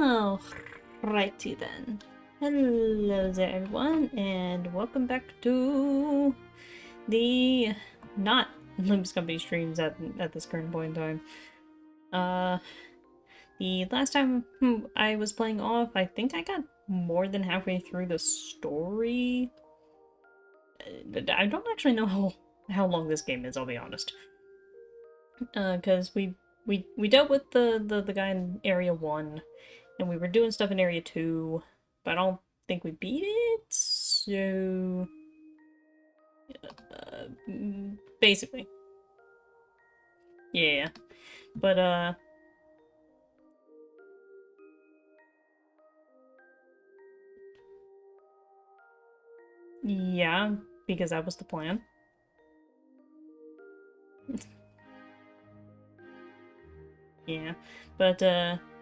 Oh, righty then. Hello there, everyone, and welcome back to the not Limbs Company streams at this current point in time. The last time I was playing off, I think I got more than halfway through the story. I don't actually know how long this game is, I'll be honest. Because we dealt with the guy in Area 1, and we were doing stuff in Area 2, but I don't think we beat it, so... basically. Yeah. But, yeah, because that was the plan. Yeah. But,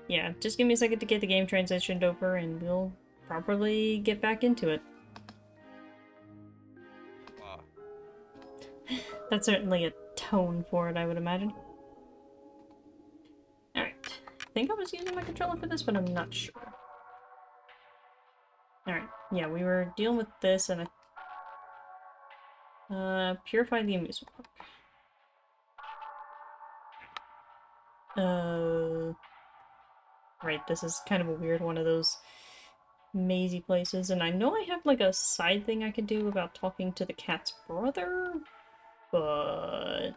yeah, just give me a second to get the game transitioned over, and we'll properly get back into it. That's certainly a tone for it, I would imagine. Alright. I think I was using my controller for this, but I'm not sure. Alright. Yeah, we were dealing with this, and purify the amusement park. Right, this is kind of a weird one of those mazy places, and I know I have like a side thing I could do about talking to the cat's brother, but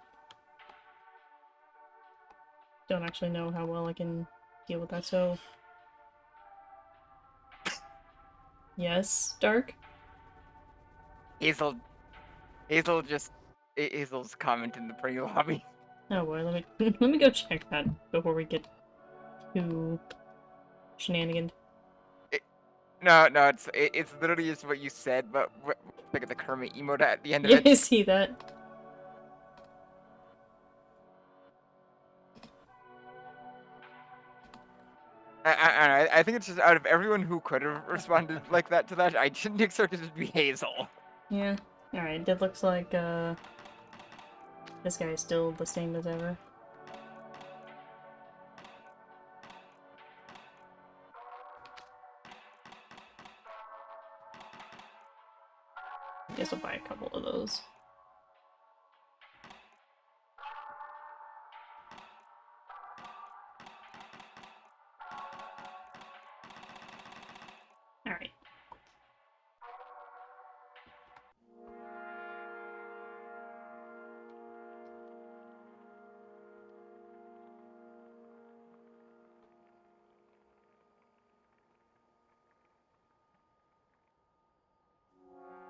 don't actually know how well I can deal with that, so... Yes, Dark? Hazel, Hazel's comment in the pre-lobby. Oh boy, let me let me go check that before we get too shenanigan. No, it's literally just what you said, but look at the Kermit emote at the end of Yeah, I it. see that. I think it's just out of everyone who could have responded like that to that, I didn't expect it to be Hazel. Yeah. Alright, it looks like, this guy is still the same as ever. Guess I'll buy a couple of those. Alright.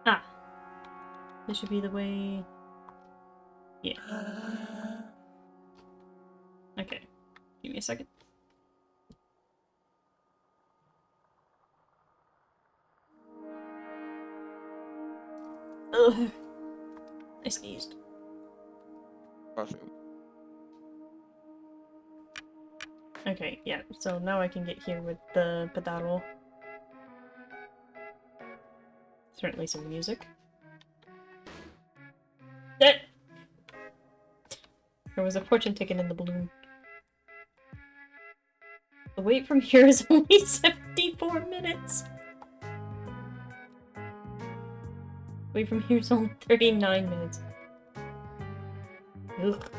Ah! This should be the way... Yeah. Okay. Give me a second. Ugh. I sneezed. Awesome. Okay, yeah, so now I can get here with the pedal. Certainly some music. Eh! There was a fortune ticket in the balloon. The wait from here is only 74 minutes! Wait from here is only 39 minutes. Ugh.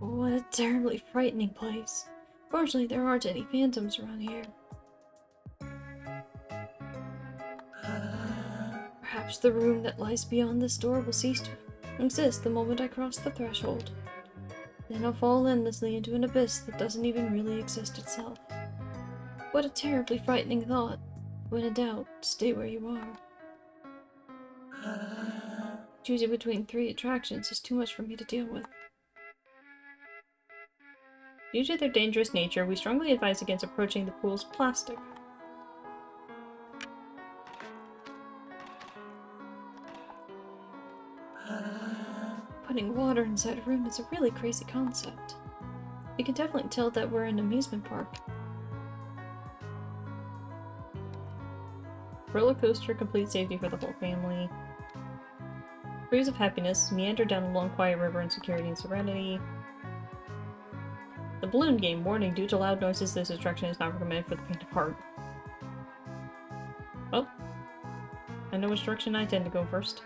What a terribly frightening place. Fortunately, there aren't any phantoms around here. Perhaps the room that lies beyond this door will cease to exist the moment I cross the threshold. Then I'll fall endlessly into an abyss that doesn't even really exist itself. What a terribly frightening thought. When in doubt, stay where you are. Choosing between 3 attractions is too much for me to deal with. Due to their dangerous nature, we strongly advise against approaching the pool's plastic. Putting water inside a room is a really crazy concept. You can definitely tell that we're in an amusement park. Roller coaster, complete safety for the whole family. Breeze of happiness, meander down a long quiet river in security and serenity. The balloon game. Warning, due to loud noises, this attraction is not recommended for the faint of heart. Well, I know which direction I tend to go first.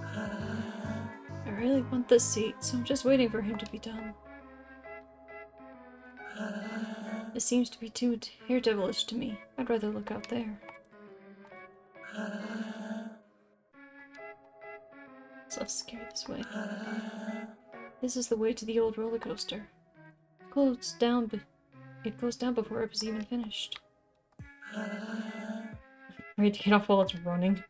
I really want this seat, so I'm just waiting for him to be done. It seems to be too daredevilish to me. I'd rather look out there. So scary this way. This is the way to the old roller coaster. It goes down before it was even finished. Ready to get off while it's running.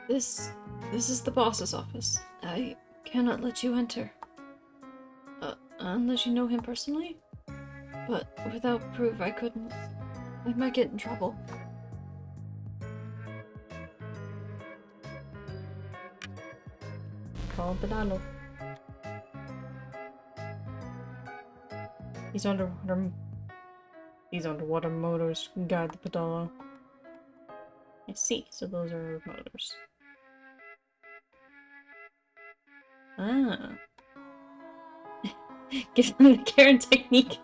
This is the boss's office. I cannot let you enter. Unless you know him personally? But without proof, I couldn't. I might get in trouble. Call Pedalo. These underwater motors guide the Pedalo. I see, so those are motors. Ah. Give them the Karen technique.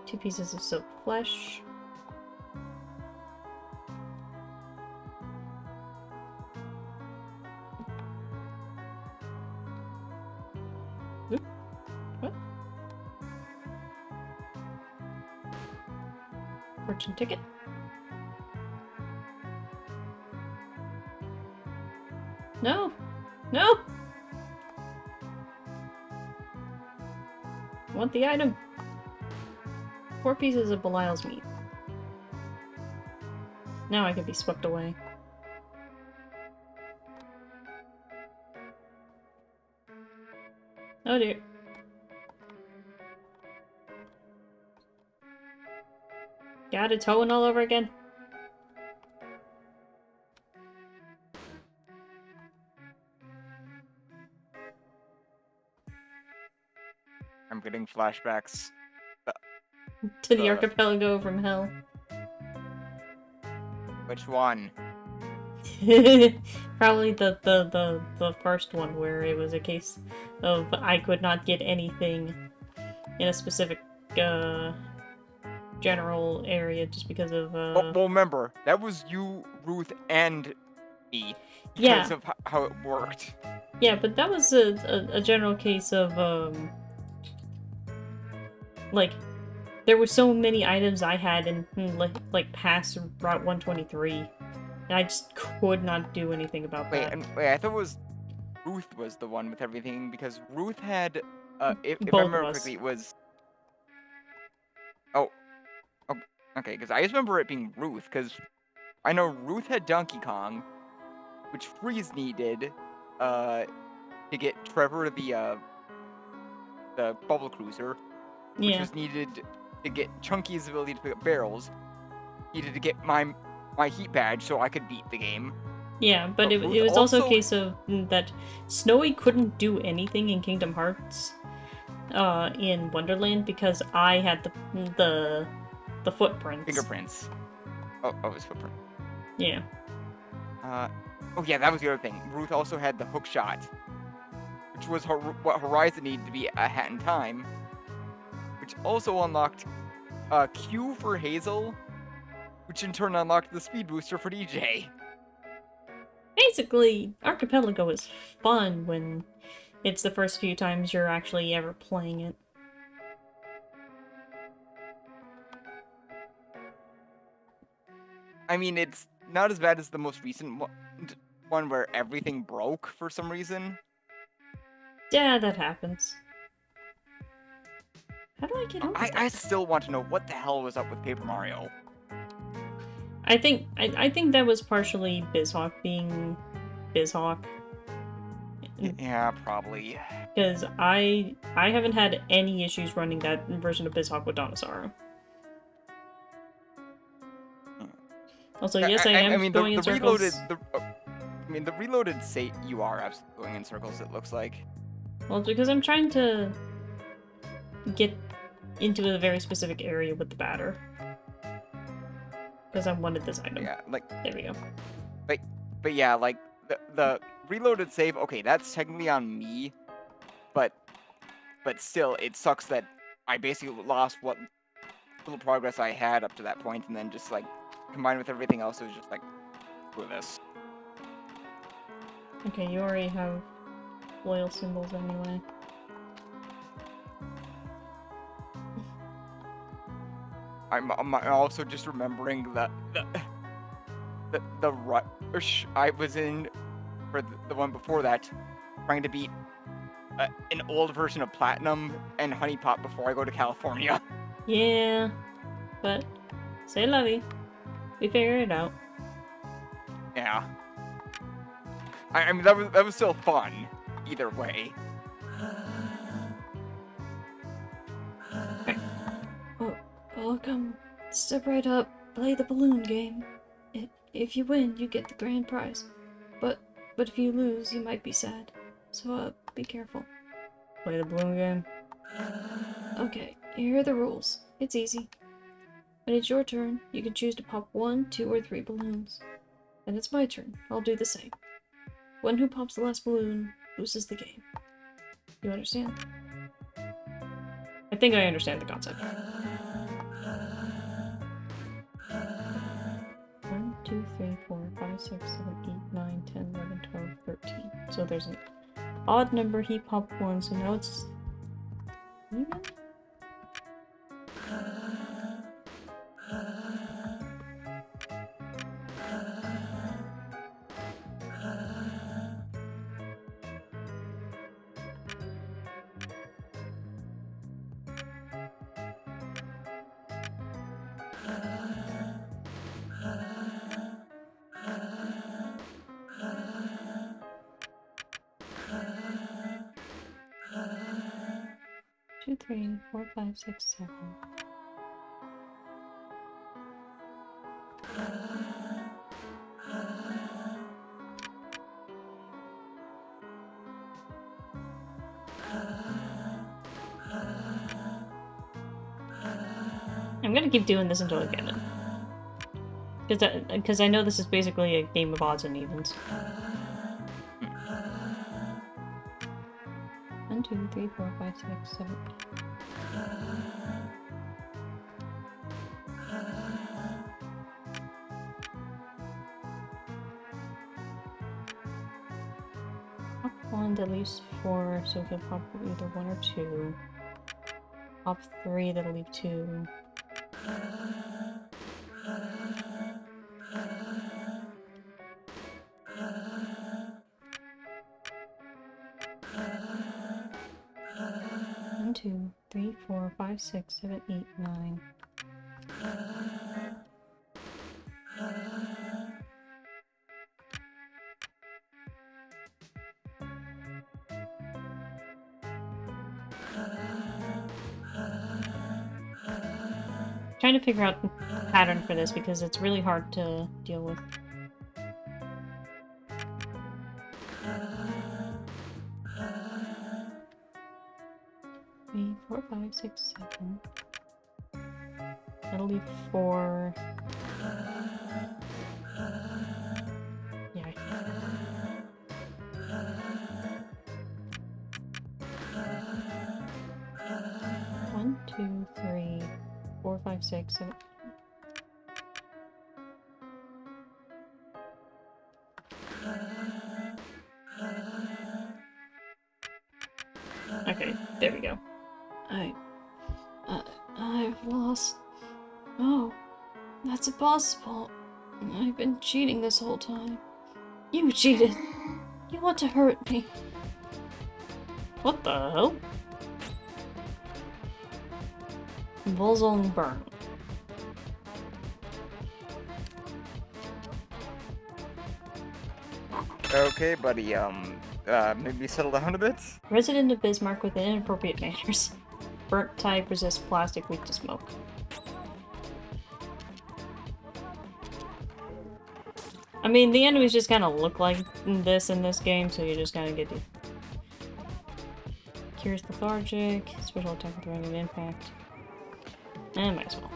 Two pieces of silk flesh. Oop. What? Fortune ticket. No! No! I want the item. 4 pieces of Belial's meat. Now I can be swept away. Oh dear. Got it towing all over again. I'm getting flashbacks. To the archipelago from hell. Which one? Probably the first one where it was a case of I could not get anything in a specific general area just because of Well, remember, that was you, Ruth, and me. Yeah. Because of how it worked. Yeah, but that was a general case of like there were so many items I had in like past Route 123, and I just could not do anything about that. Wait, I thought it was Ruth was the one with everything, because Ruth had, if I Both of remember us. correctly, it was... Oh, okay, because I just remember it being Ruth, because I know Ruth had Donkey Kong, which Freeze needed, to get Trevor the Bubble Cruiser, which Yeah. was needed to get Chunky's ability to pick up barrels, needed to get my heat badge so I could beat the game. Yeah, but it Ruth was also a also- case of that Snowy couldn't do anything in Kingdom Hearts in Wonderland because I had the footprints. Fingerprints. Oh, it was footprint. Yeah. Oh yeah, that was the other thing. Ruth also had the hook shot, which was what Horizon needed to be a hat in time, which also unlocked Q for Hazel, which in turn unlocked the speed booster for DJ. Basically, Archipelago is fun when it's the first few times you're actually ever playing it. I mean, it's not as bad as the most recent one where everything broke for some reason. Yeah, that happens. How do I get over I still want to know what the hell was up with Paper Mario. I think that was partially BizHawk being BizHawk. Yeah, probably. Because I haven't had any issues running that version of BizHawk with Donasaur. Also, yes, I am mean, going in the circles. the reloaded state, you are absolutely going in circles, it looks like. Well, because I'm trying to get into a very specific area with the batter. Because I wanted this item. Yeah, like, There we go. but yeah, like, the reloaded save, okay, that's technically on me, but still, it sucks that I basically lost what little progress I had up to that point, and then just, like, combined with everything else, it was just like, screw this. Okay, you already have loyal symbols anyway. I'm also just remembering the rush I was in for the one before that, trying to beat an old version of Platinum and Honey Pot before I go to California. Yeah, but say lovey. We figured it out. Yeah. I mean, that was still fun, either way. Oh, come, step right up, play the balloon game. If you win, you get the grand prize. But if you lose, you might be sad. So, be careful. Play the balloon game. Okay, here are the rules. It's easy. When it's your turn, you can choose to pop 1, 2, or 3 balloons. Then it's my turn. I'll do the same. One who pops the last balloon loses the game. You understand? I think I understand the concept. 1, 2, 3, 4, 5, 6, 7, 8, 9, 10, 11, 12, 13. So there's an odd number. He popped 1, so now it's even? Two, 3, 4, 5, 6, 7. I'm gonna keep doing this until I get it. Because I know this is basically a game of odds and evens. 1, 2, 3, 4, 5, 6, 7, 8. Pop 1 that leaves 4, so he'll pop either 1 or 2. Pop 3 that'll leave 2. One, 2, 3, 4, 5, 6, 7, 8, 9. Trying to figure out the pattern for this because it's really hard to deal with. Three, 4, 5, 6, 7. That'll leave 4. Yeah. 1, 2, 3, 4, 5, 6, 7. Okay, there we go. I've lost. Oh, that's impossible. I've been cheating this whole time. You cheated. You want to hurt me. What the hell? Volzong burn. Okay, buddy, maybe settle down a bit? Resident of Bismarck with inappropriate manners. Burnt type resists plastic, weak to smoke. I mean, the enemies just kind of look like this in this game, so you just kind of get to... Cures lethargic, special attack with random impact. And might as well.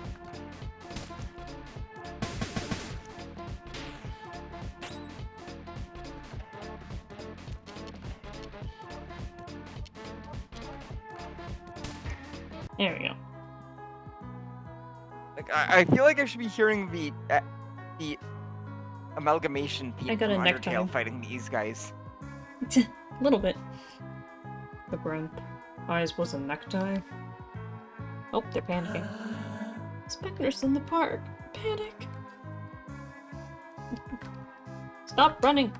There we go. Like I feel like I should be hearing the amalgamation theme I got from a necktie. Undertale fighting these guys. A little bit. The grump. Eyes was a necktie. Oh, they're panicking. Spectres in the park. Panic. Stop running!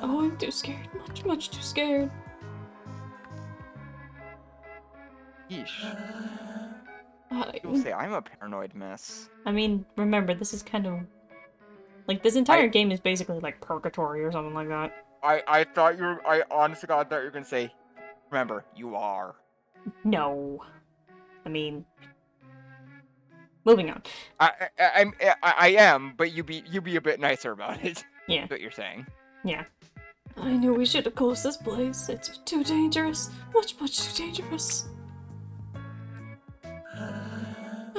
Oh, I'm too scared. Much too scared. Yeesh. I, People say I'm a paranoid mess. I mean, remember, this is kind of... Like, this entire game is basically like purgatory or something like that. I thought you were. I honest to God thought you were gonna say, remember, you are. No. I mean... Moving on. I am, but you be a bit nicer about it. Yeah. That's what you're saying. Yeah. I knew we should have closed this place. It's too dangerous. Much too dangerous.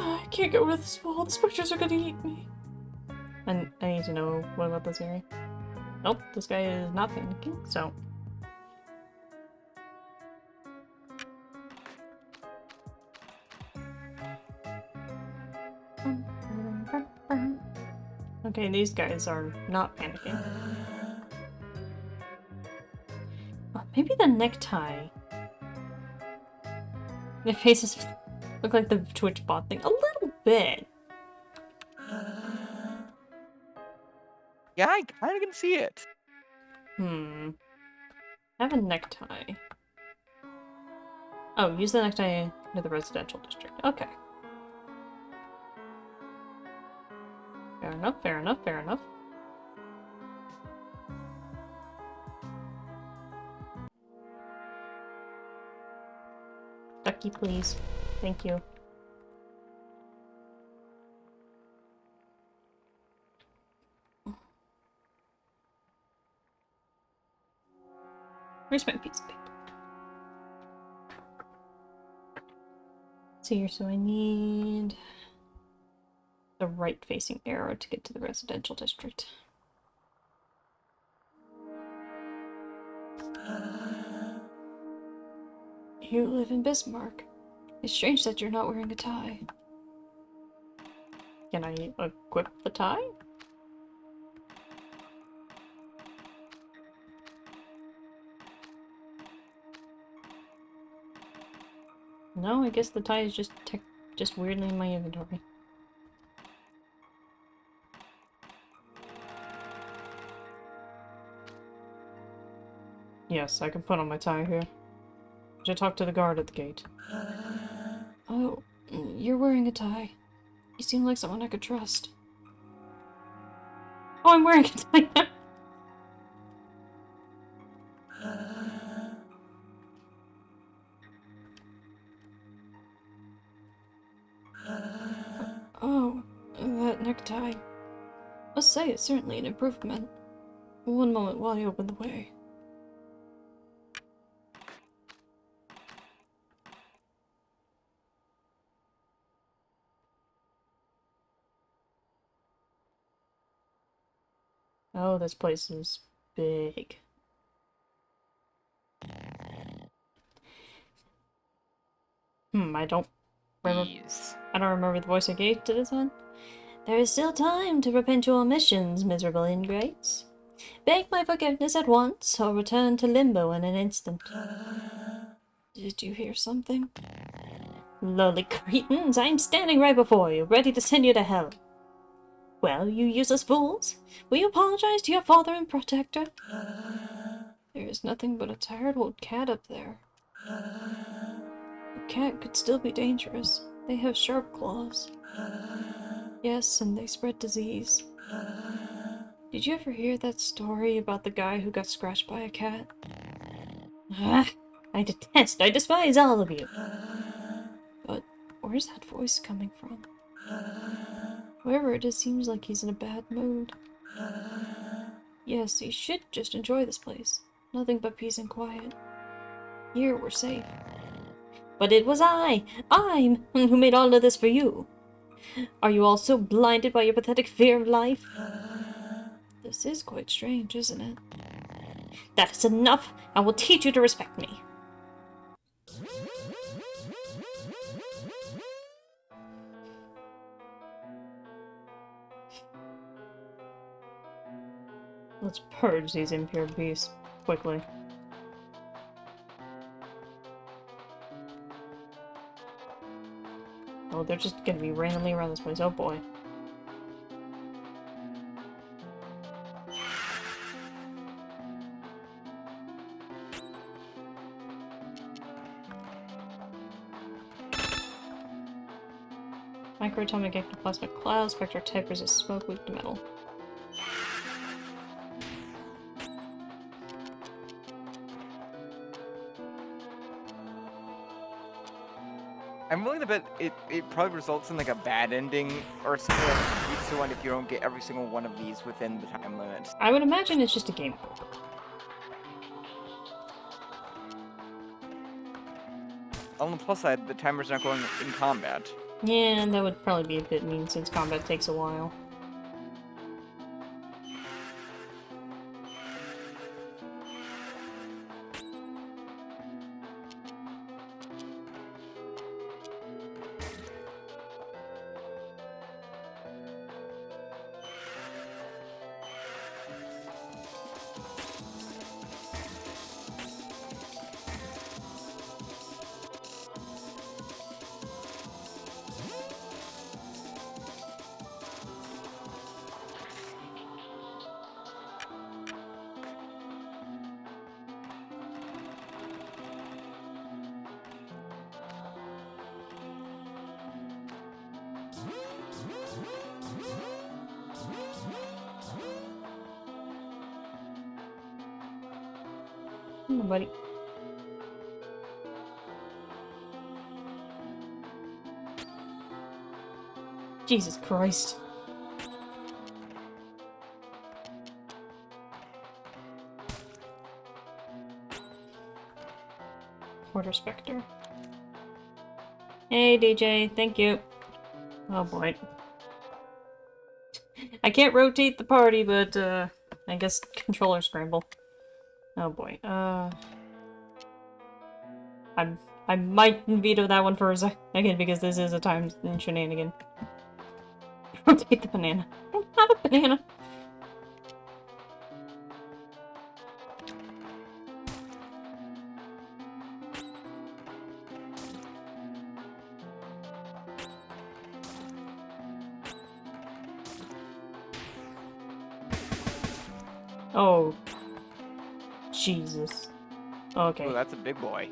I can't get rid of this wall. The specters are gonna eat me. And I need to know what about this area. Nope, this guy is not panicking, so... Okay, these guys are not panicking. Oh, maybe the necktie. Their faces look like the Twitch bot thing. A little bit. Yeah, I kind of can see it. I have a necktie. Oh, use the necktie near the residential district. Okay. Fair enough, fair enough, fair enough. Ducky, please. Thank you. Where's my piece of paper? So here, so I need the right-facing arrow to get to the residential district. You live in Bismarck. It's strange that you're not wearing a tie. Can I equip the tie? No, I guess the tie is just weirdly in my inventory. Yes, I can put on my tie here. Should talk to the guard at the gate. Oh, you're wearing a tie. You seem like someone I could trust. Oh, I'm wearing a tie now. Oh, that necktie. Must say it's certainly an improvement. One moment while you open the way. Oh, this place is big. I don't remember. Jeez. I don't remember the voice I gave to this one. There is still time to repent your omissions, miserable ingrates. Beg my forgiveness at once, or return to limbo in an instant. Did you hear something? Lowly cretins, I'm standing right before you, ready to send you to hell. Well, you useless fools, will you apologize to your father and protector? There is nothing but a tired old cat up there. A cat could still be dangerous. They have sharp claws. Yes, and they spread disease. Did you ever hear that story about the guy who got scratched by a cat? Ah, I despise all of you. But where's that voice coming from? Whoever it is seems like he's in a bad mood. Yes, he should just enjoy this place. Nothing but peace and quiet. Here we're safe. But it was I'm who made all of this for you. Are you all so blinded by your pathetic fear of life? This is quite strange, isn't it? That is enough. I will teach you to respect me. Let's purge these impure beasts quickly. Oh, they're just gonna be randomly around this place. Oh boy. Microatomic ectoplasmic cloud, spectral type resist smoke, weak to metal. I'm willing to bet it probably results in like a bad ending or something like each one if you don't get every single one of these within the time limit. I would imagine it's just a game over. On the plus side, the timer's not going in combat. Yeah, that would probably be a bit mean since combat takes a while. Come on, buddy. Jesus Christ. Quarter Spectre. Hey, DJ, thank you. Oh boy. I can't rotate the party, but, I guess controller scramble. Oh boy, I might veto that one for a second because this is a time shenanigan. Rotate the banana. I don't have a banana. Oh. Jesus. Okay. Oh, that's a big boy.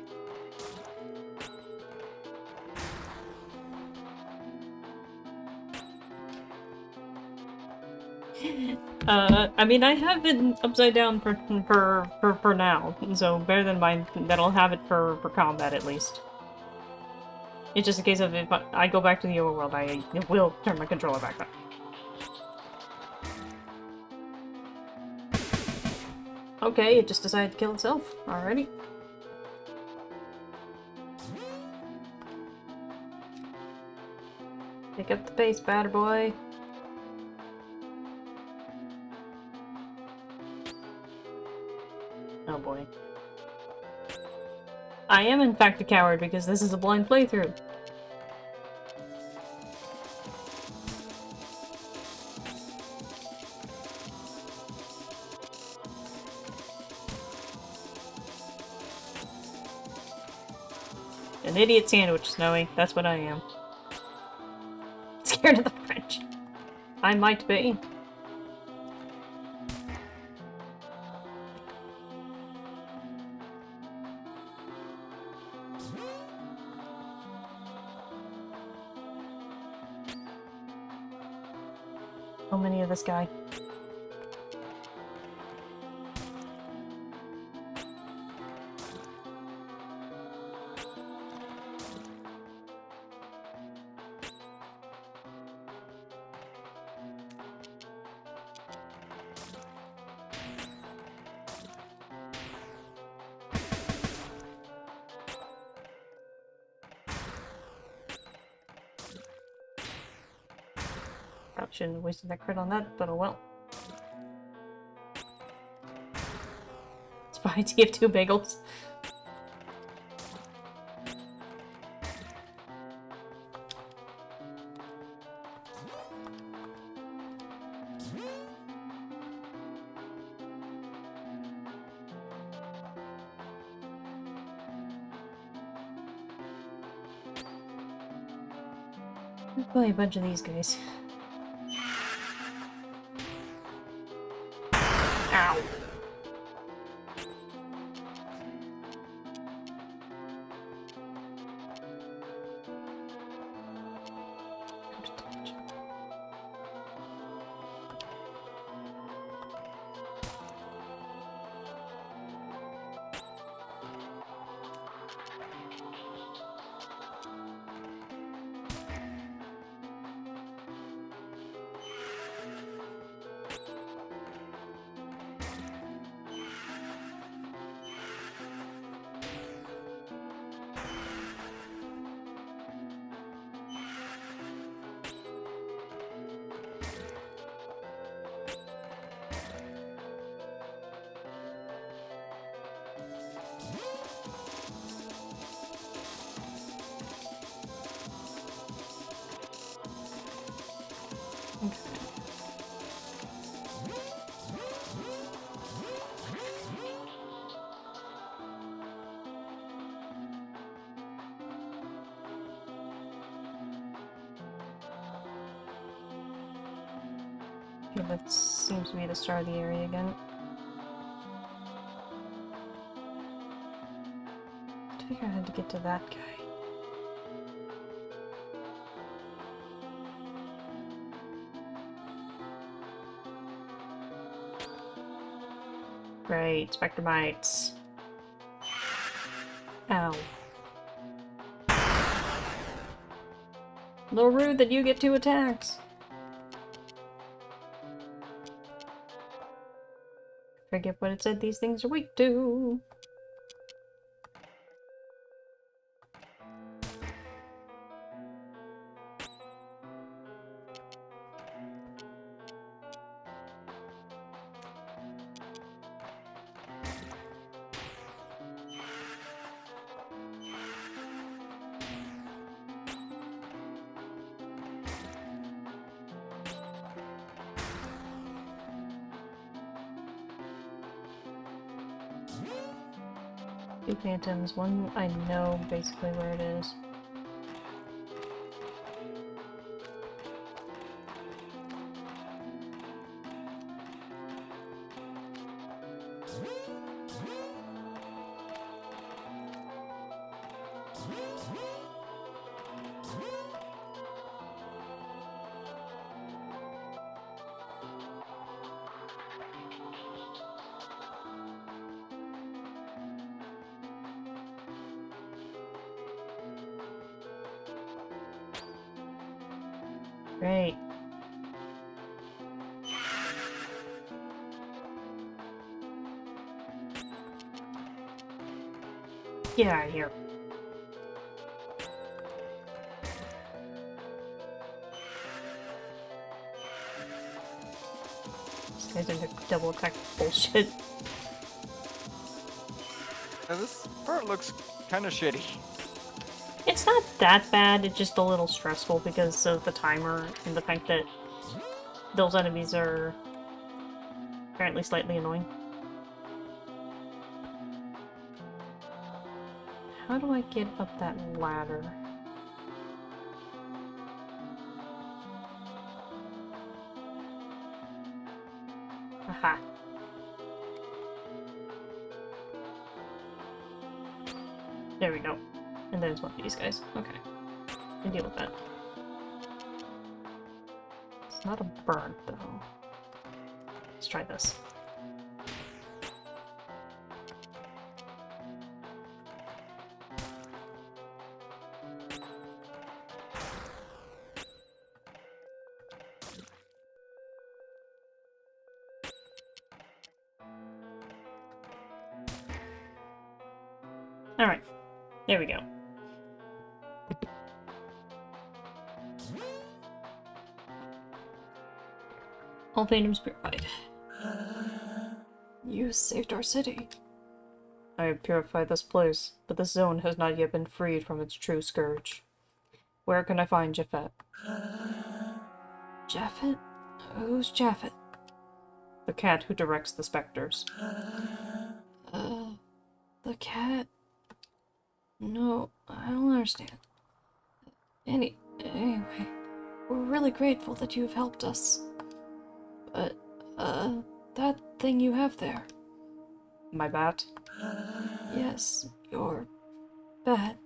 I mean, I have it upside down for now, so better than mine. That'll have it for combat at least. It's just a case of if I go back to the overworld, I will turn my controller back on. Okay, it just decided to kill itself. Alrighty. Pick up the pace, batter boy. Oh boy. I am in fact a coward because this is a blind playthrough. An idiot sandwich, Snowy. That's what I am. Scared of the French. I might be. So many of this guy. Probably shouldn't have wasted that crit on that, but oh well. Spy you have 2 bagels. Play a bunch of these guys. Ow. Okay, that seems to be the start of the area again. I figure I had to get to that guy. Great, Spectre bites. Ow. A little rude that you get 2 attacks. Forget what it said these things are weak to. Two phantoms, one I know basically where it is. Great. Get out of here. This guy's into double attack bullshit. Now this part looks kind of shitty. It's not that bad, it's just a little stressful because of the timer and the fact that those enemies are apparently slightly annoying. How do I get up that ladder? Aha. There we go. And there's one of these guys. Okay. I can deal with that. It's not a burn, though. Let's try this. Alright. There we go. All phantoms purified. You saved our city. I have purified this place, but this zone has not yet been freed from its true scourge. Where can I find Japhet? Japhet? Who's Japhet? The cat who directs the specters. The cat? No, I don't understand. Anyway, we're really grateful that you've helped us. But, that thing you have there. My bat? Yes, your bat.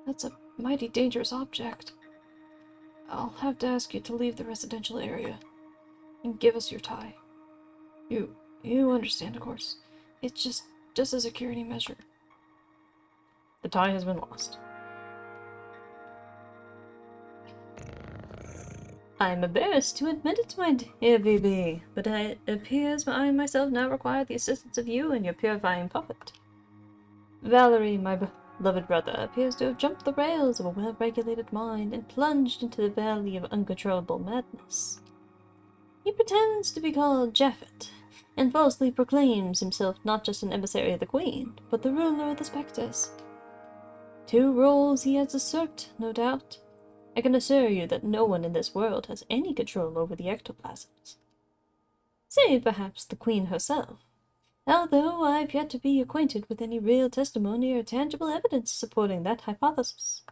That's a mighty dangerous object. I'll have to ask you to leave the residential area and give us your tie. You understand, of course. It's just a security measure. The tie has been lost. I'm embarrassed to admit it, my dear VB, but it appears I myself now require the assistance of you in your purifying puppet. Valerie, my beloved brother, appears to have jumped the rails of a well-regulated mind and plunged into the valley of uncontrollable madness. He pretends to be called Japhet, and falsely proclaims himself not just an emissary of the Queen, but the ruler of the Spectres. 2 roles he has usurped, no doubt. I can assure you that no one in this world has any control over the ectoplasms. Save perhaps the Queen herself, although I've yet to be acquainted with any real testimony or tangible evidence supporting that hypothesis.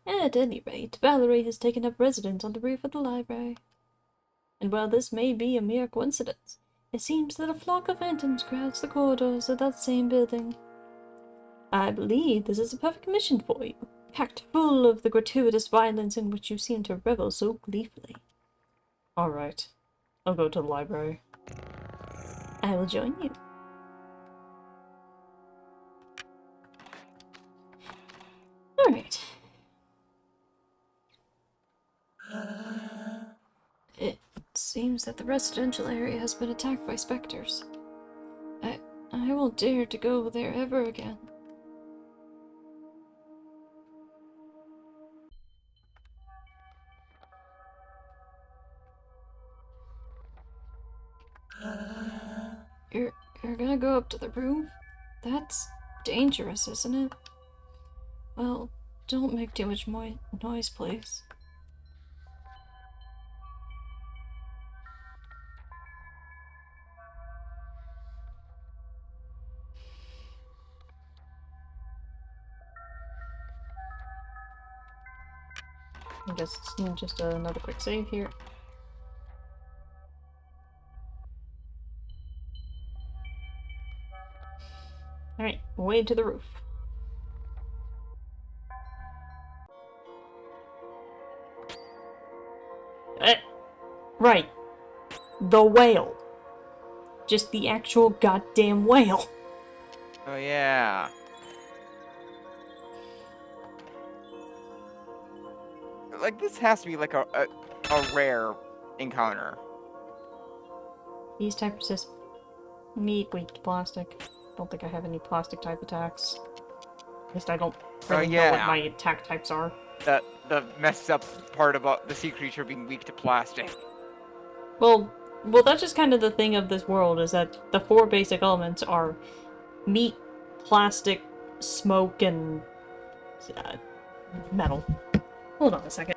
At any rate, Valerie has taken up residence on the roof of the library. And while this may be a mere coincidence, it seems that a flock of phantoms crowds the corridors of that same building. I believe this is a perfect mission for you, packed full of the gratuitous violence in which you seem to revel so gleefully. Alright, I'll go to the library. I will join you. Alright. It seems that the residential area has been attacked by specters. I won't dare to go there ever again. You're gonna go up to the roof? That's dangerous, isn't it? Well, don't make too much noise, please. I guess it's just another quick save here. Alright, way to the roof. Right. The whale. Just the actual goddamn whale. Oh yeah. Like this has to be like a rare encounter. These type resist meat, weak to plastic. Don't think I have any plastic type attacks. At least I don't really know what my attack types are. The messed up part about the sea creature being weak to plastic. Well, that's just kind of the thing of this world, is that the 4 basic elements are meat, plastic, smoke, and metal. Hold on a second.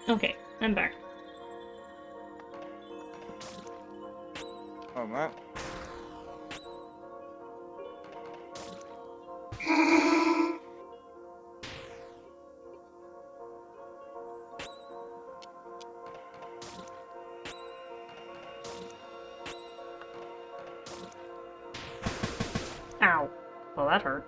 Okay, I'm back. on that. Ow. Well, that hurt.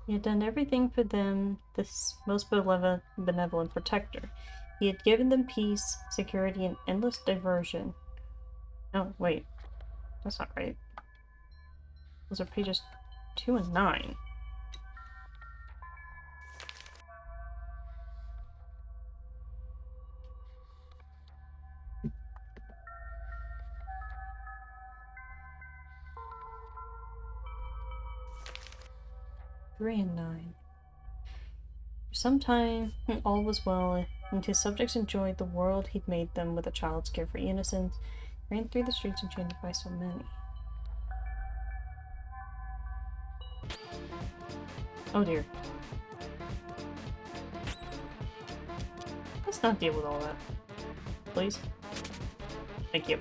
He had done everything for them, this most benevolent protector. He had given them peace, security, and endless diversion. Oh, wait. That's not right. Those are pages 2 and 9. Three and 9. For some time, all was well, and his subjects enjoyed the world he'd made them with a child's carefree innocence, ran through the streets enchanted by so many. Oh dear. Let's not deal with all that. Please? Thank you.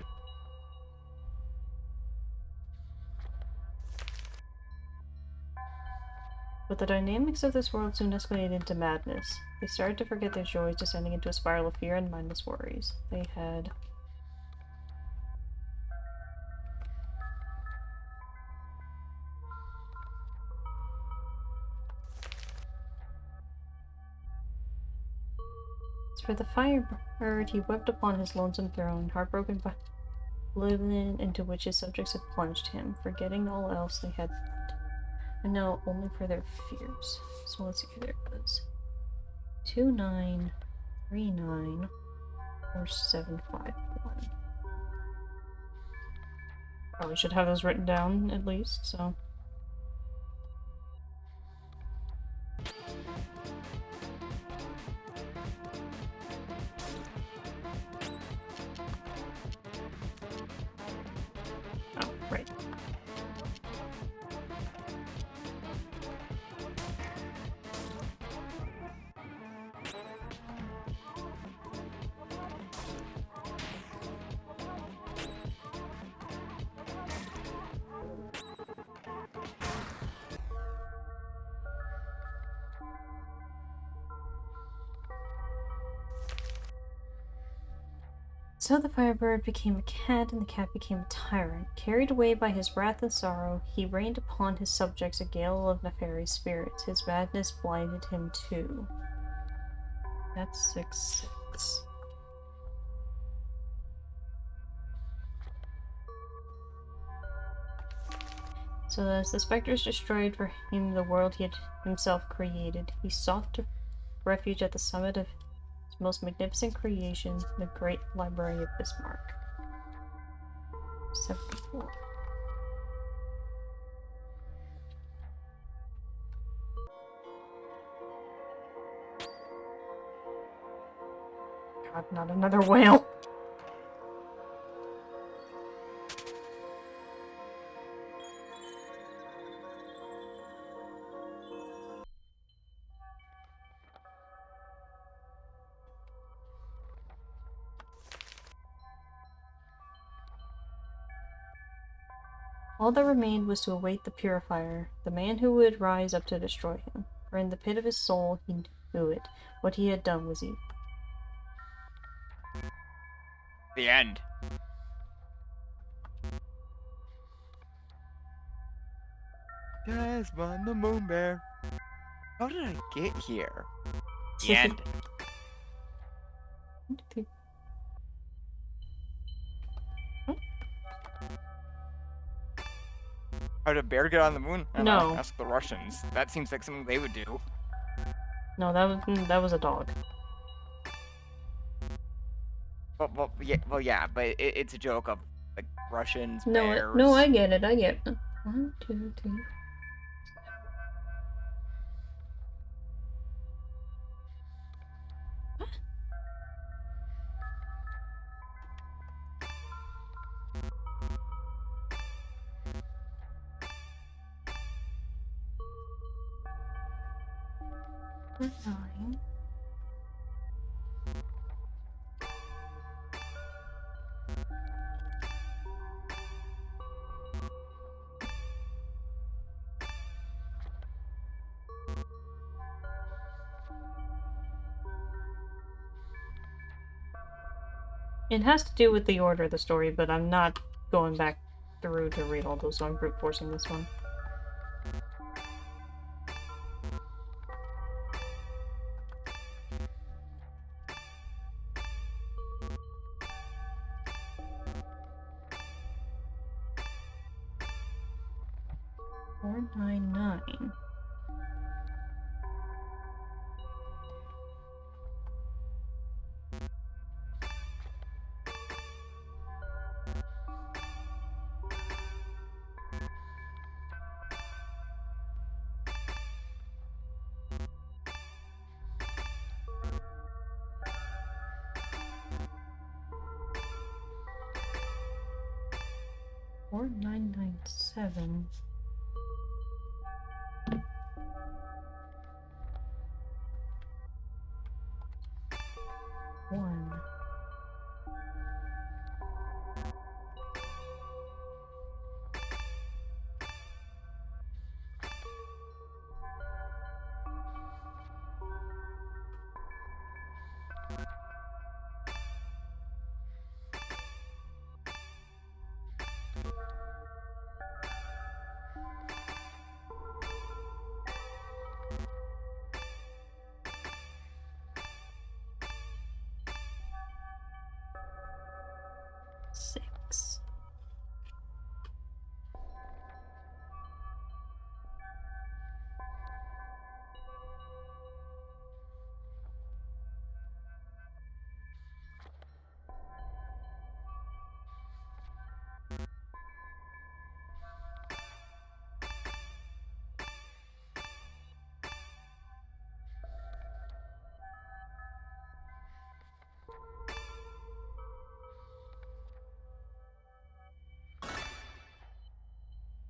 But the dynamics of this world soon escalated into madness. They started to forget their joys, descending into a spiral of fear and mindless worries. They had... As for the Firebird, he wept upon his lonesome throne, heartbroken by oblivion into which his subjects had plunged him, forgetting all else they had loved. And now only for their fears. So let's see who there was. 2939 or 751. Probably should have those written down at least, so. Oh, right. So the Firebird became a cat, and the cat became a tyrant. Carried away by his wrath and sorrow, he rained upon his subjects a gale of nefarious spirits. His madness blinded him too. That's 6-6. So as the specters destroyed for him the world he had himself created, he sought refuge at the summit of his most magnificent creation, the great library of Bismarck. 74. God, not another whale. All that remained was to await the Purifier, the man who would rise up to destroy him. For in the pit of his soul he knew it. What he had done was evil. The end. Desmond the Moon Bear. How did I get here? The end. How did a bear get on the moon? I don't know. No. Ask the Russians. That seems like something they would do. No, that was a dog. Well, yeah, but it's a joke of like Russians, No, bears. no, I get it. I get it. 1, 2, 3. 9. It has to do with the order of the story, but I'm not going back through to read all those, so I'm brute forcing this one. Four, 9, 9. Four, 9, 9, 7. One. Six.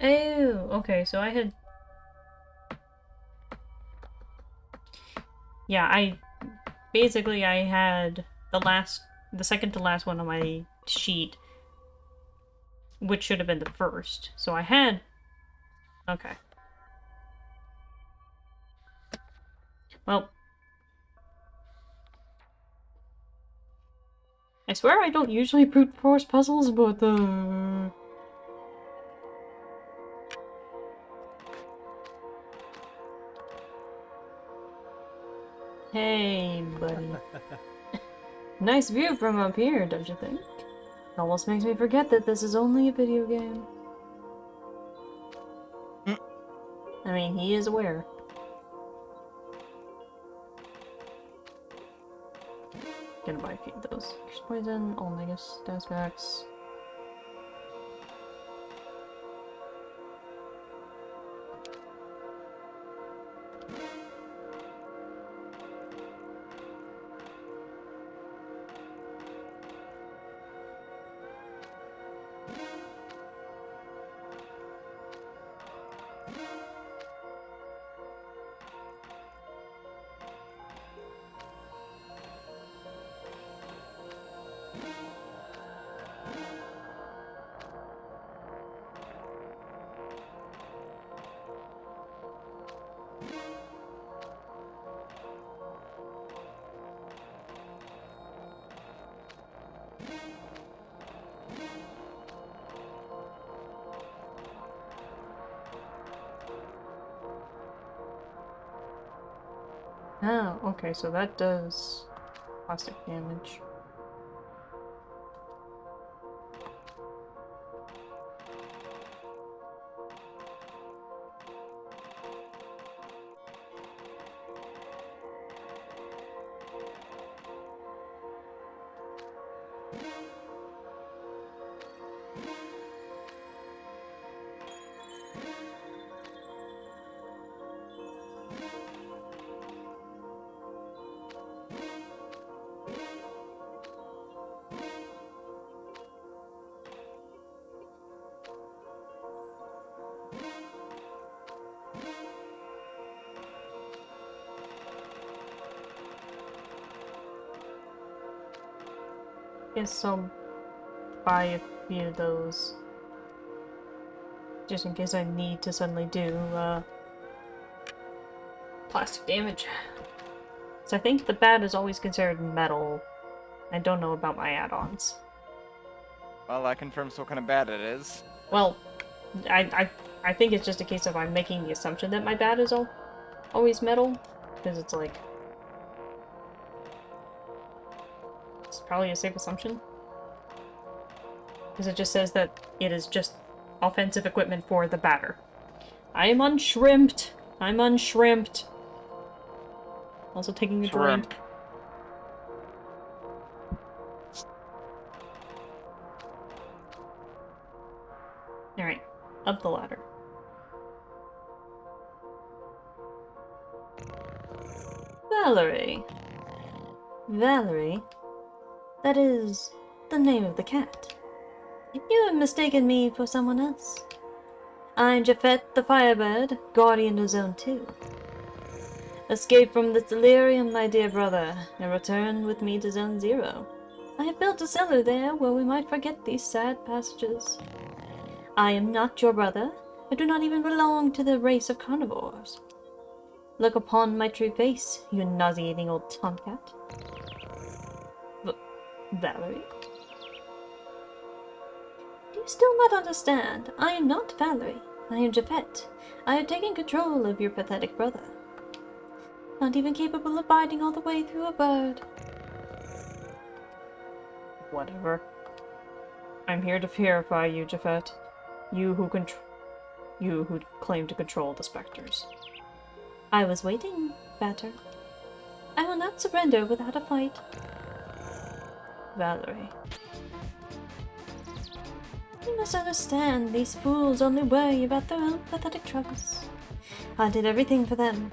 Oh, okay, so I had... Yeah, basically, I had the second to last one on my sheet, which should have been the first. So I had... Okay. Well... I swear I don't usually brute force puzzles, but Hey, buddy. Nice view from up here, don't you think? It almost makes me forget that this is only a video game. I mean, he is aware. Gonna buy a few of those. Here's poison, all negus, stats max. Oh, okay, so that does plastic damage. Guess I'll buy a few of those. Just in case I need to suddenly do, plastic damage. So I think the bat is always considered metal. I don't know about my add-ons. Well, that confirms what kind of bat it is. Well, I think it's just a case of I'm making the assumption that my bat is always metal. Because it's like... It's probably a safe assumption. Because it just says that it is just offensive equipment for the batter. I am unshrimped! I'm unshrimped! Also taking a drink. Alright, up the ladder. Valerie. Valerie? That is the name of the cat. You have mistaken me for someone else. I'm Japhet the Firebird, guardian of Zone 2. Escape from this delirium, my dear brother, and return with me to Zone 0. I have built a cellar there where we might forget these sad passages. I am not your brother. I do not even belong to the race of carnivores. Look upon my true face, you nauseating old tomcat. Valerie? Do you still not understand? I am not Valerie. I am Japhet. I have taken control of your pathetic brother. Not even capable of biting all the way through a bird. Whatever. I'm here to purify you, Japhet. You who claim to control the specters. I was waiting, Batter. I will not surrender without a fight. Valerie. You must understand, these fools only worry about their own pathetic troubles. I did everything for them.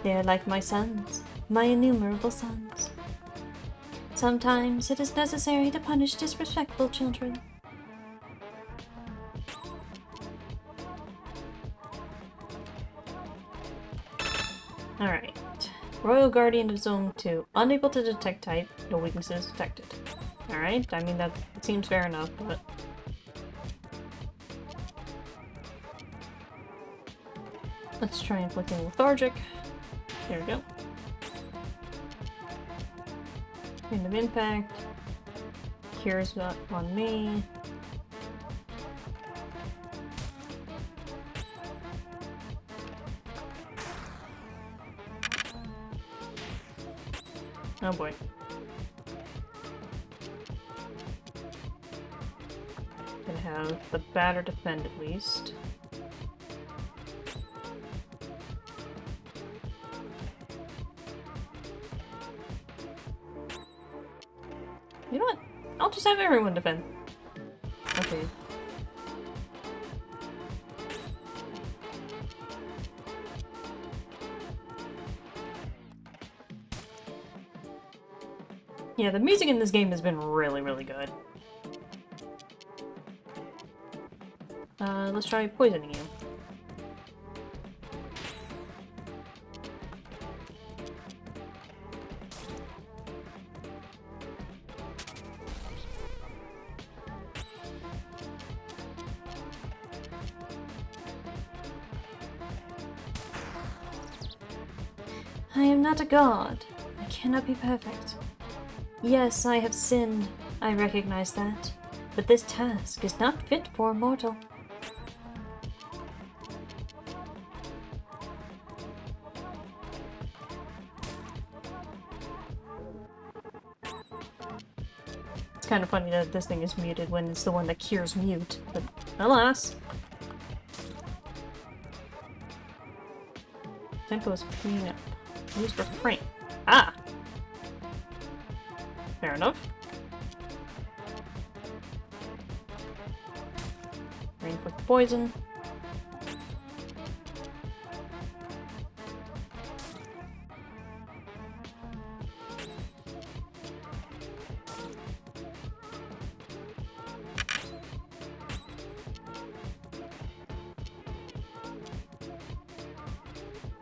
They are like my sons, my innumerable sons. Sometimes it is necessary to punish disrespectful children. Alright. Royal Guardian of Zone 2. Unable to detect type. No weaknesses detected. Alright, I mean that seems fair enough, but... Let's try inflicting lethargic. There we go. End of impact. Cures that on me. Oh boy. Gonna have the batter defend at least. You know what? I'll just have everyone defend. Okay. Yeah, the music in this game has been really, really good. Let's try poisoning you. I am not a god. I cannot be perfect. Yes, I have sinned. I recognize that. But this task is not fit for a mortal. It's kind of funny that this thing is muted when it's the one that cures mute, but alas. Tempo's clean up. Use refrain. Ah! Fair enough. Rain with poison.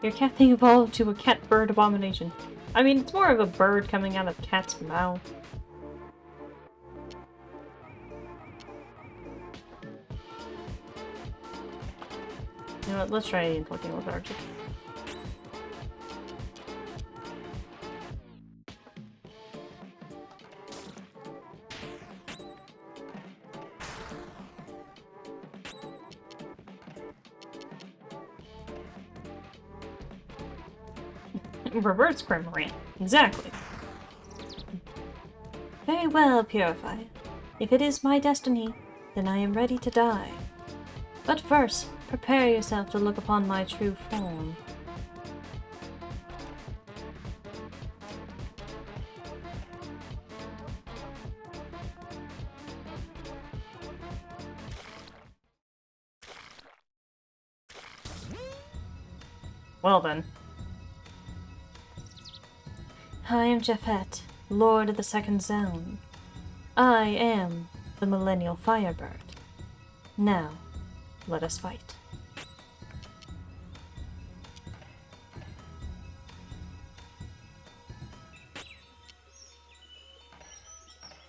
Your cat thing evolved to a cat-bird abomination. I mean, it's more of a bird coming out of cat's mouth. Let's try inflicting lethargic. Reverse Crimorant. Exactly. Very well, Purify. If it is my destiny, then I am ready to die. But first, prepare yourself to look upon my true form. Well then. I am Japhet, Lord of the Second Zone. I am the Millennial Firebird. Now, let us fight.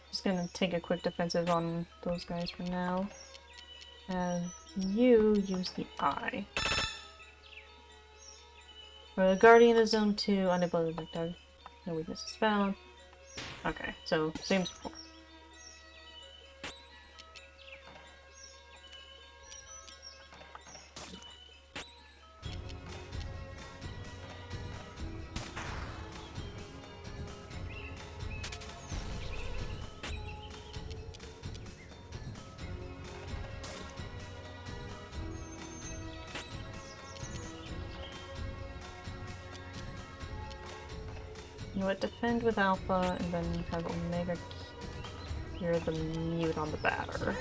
Just gonna take a quick defensive on those guys for now. And you use the eye. For the Guardian of Zone 2, unable to detect target. No weaknesses found. Okay, so same as before. You know what? Defend with Alpha and then have Omega cure the mute on the batter.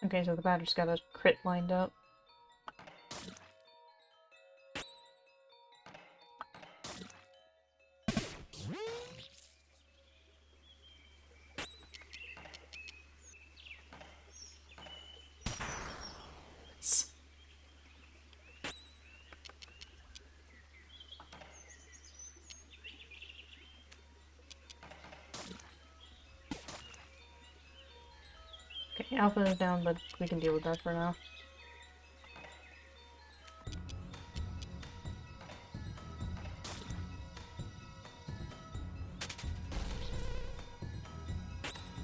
Okay, so the batter's got a crit lined up. Okay, Alpha is down, but we can deal with that for now.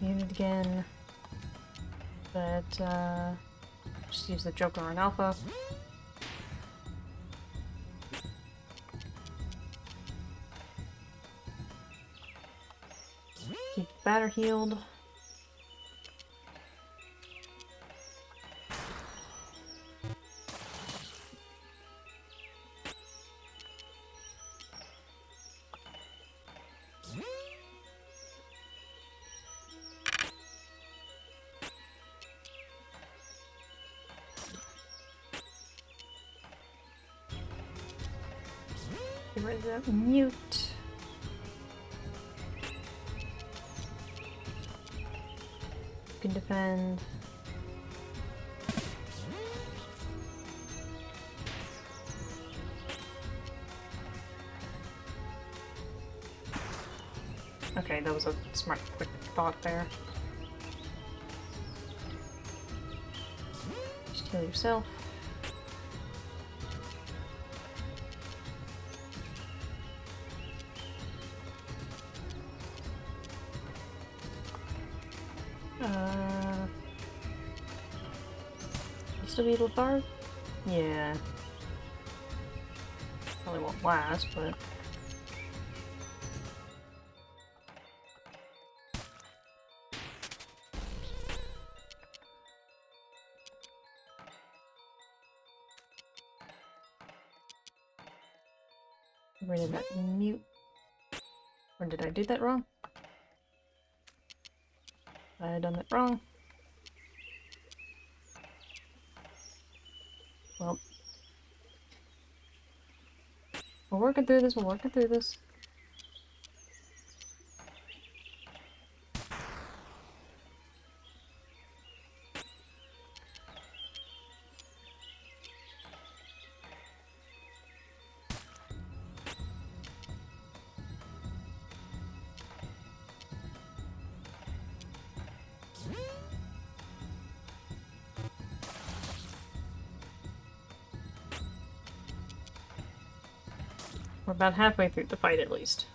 Muted again. But, just use the Joker on Alpha. Keep the batter healed. Get rid of that mute. You can defend. Okay, that was a smart, quick thought there. Just heal yourself. You still be Lethard? Yeah. Probably won't last, but... Get rid of that mute. Or did I do that wrong? I done that wrong. We're working through this, we're working through this. We're about halfway through the fight at least.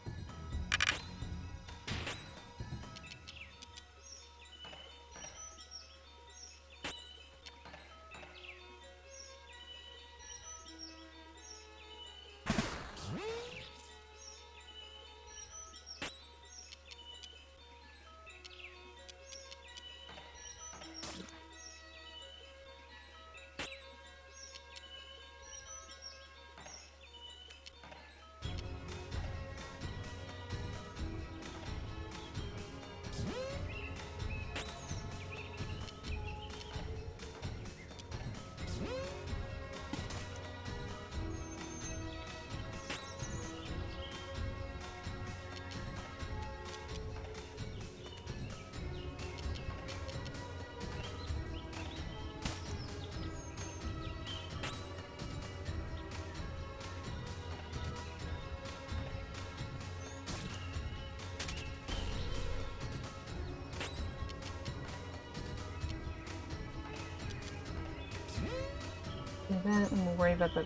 Do that and we'll worry about that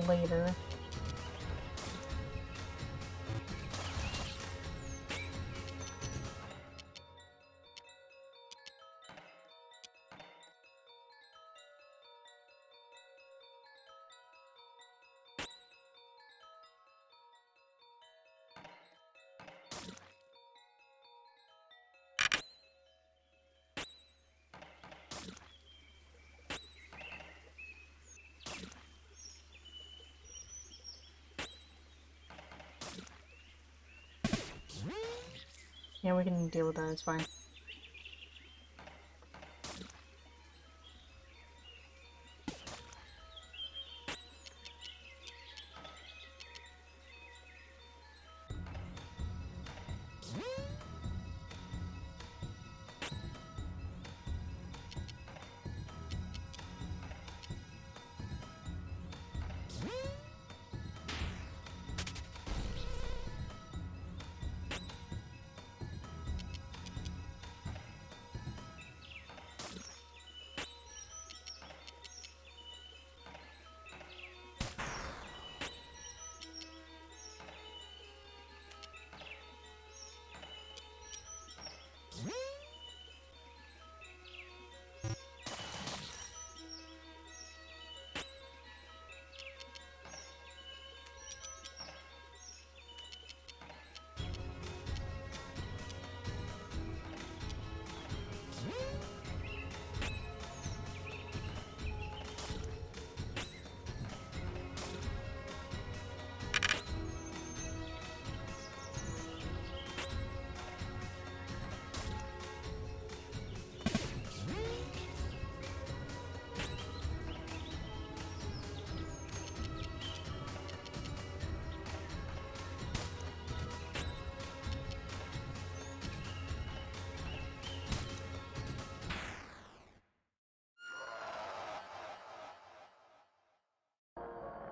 later. Yeah, we can deal with that, it's fine.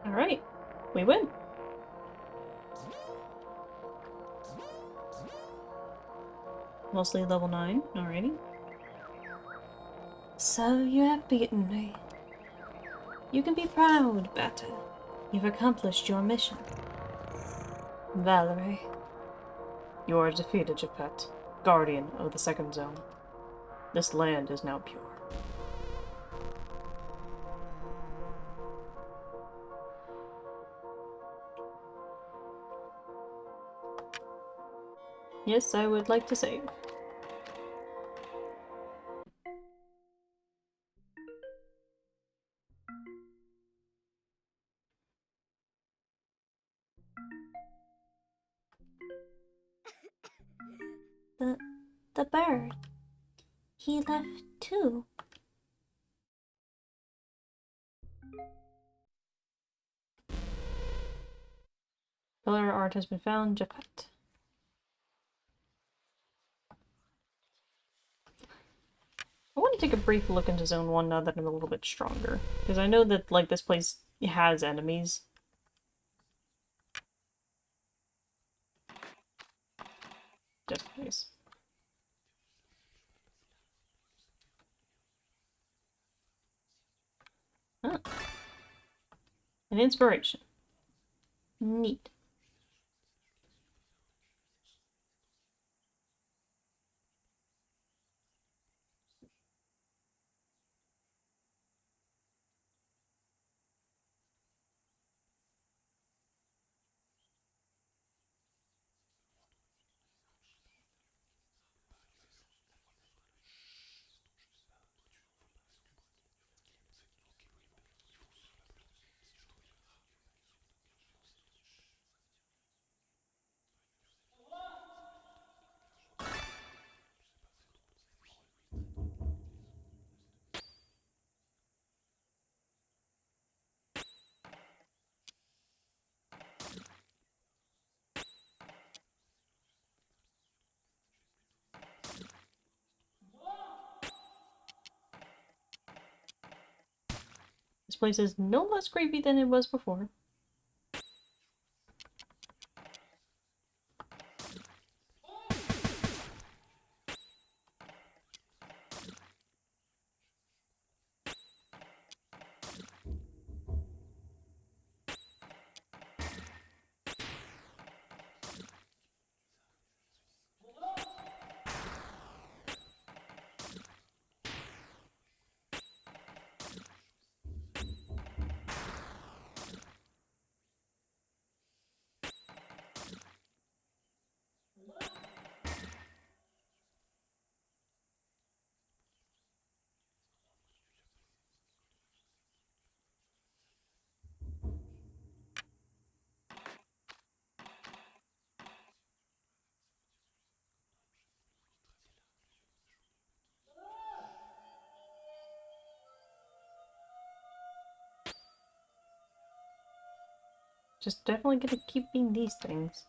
Alright, we win. Mostly level 9, alrighty. So you have beaten me. You can be proud, Bata. You've accomplished your mission. Valerie. You are defeated, Japet, guardian of the second zone. This land is now pure. Yes, I would like to save. The bird. He left too. Pillar art has been found. Jakat. I want to take a brief look into Zone 1 now that I'm a little bit stronger. Because I know that, like, this place has enemies. Just in case. Huh. An inspiration. Neat. This place is no less creepy than it was before. Just definitely gonna keep being these things.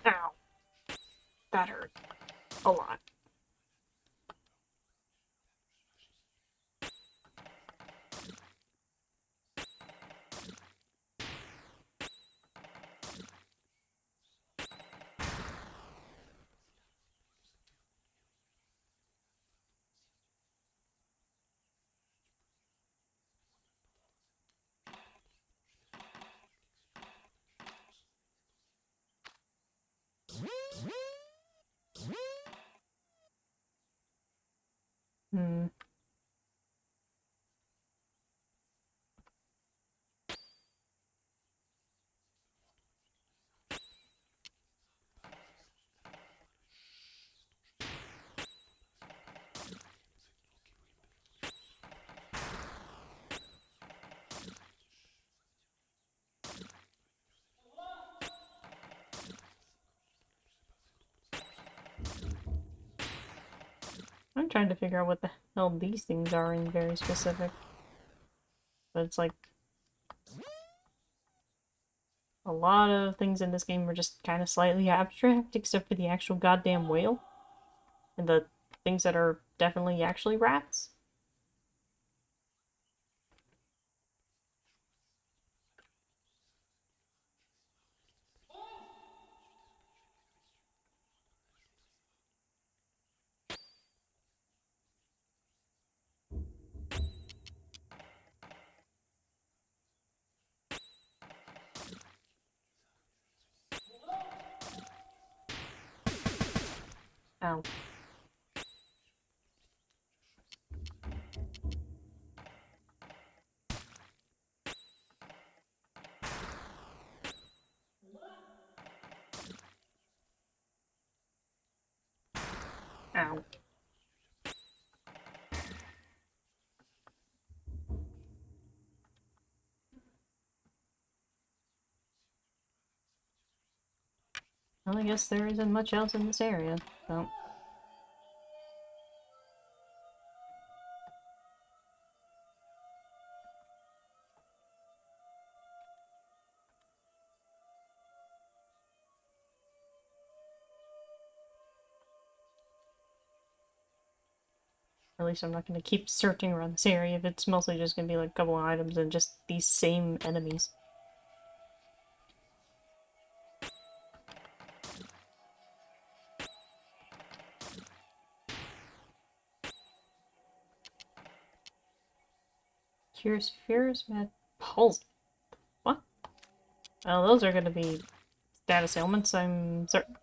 Ow. That hurt. A lot. Hmm. I'm trying to figure out what the hell these things are in very specific. But it's like a lot of things in this game are just kind of slightly abstract, except for the actual goddamn whale. And the things that are definitely actually rats. Ow. Ow. Well, I guess there isn't much else in this area, so... At least I'm not going to keep searching around this area if it's mostly just going to be like a couple of items and just these same enemies. Cures Fears, Mad Pulse. What? Well, those are going to be status ailments, I'm certain.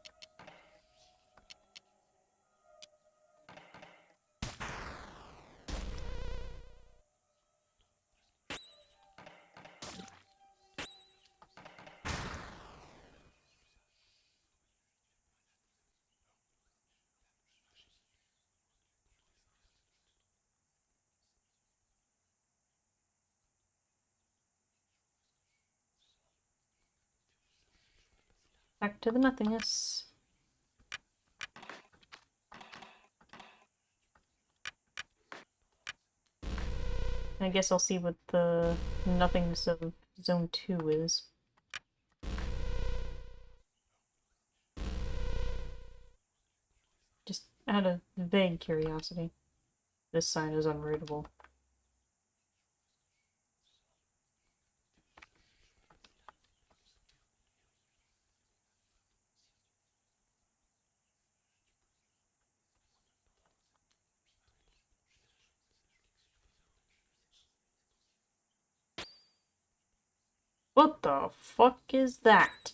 Back to the nothingness. I guess I'll see what the nothingness of Zone 2 is. Just out of vague curiosity. This sign is unreadable. What the fuck is that?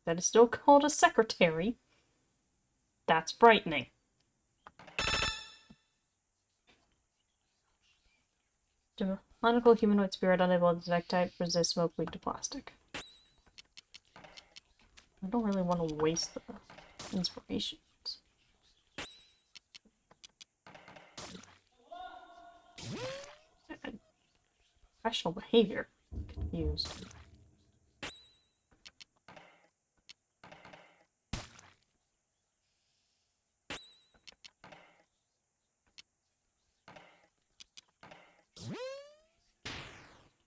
That is still called a secretary? That's frightening. Demonical humanoid spirit unable to detect type, resist smoke, weak to plastic. I don't really want to waste the inspirations. Professional behavior. Confused.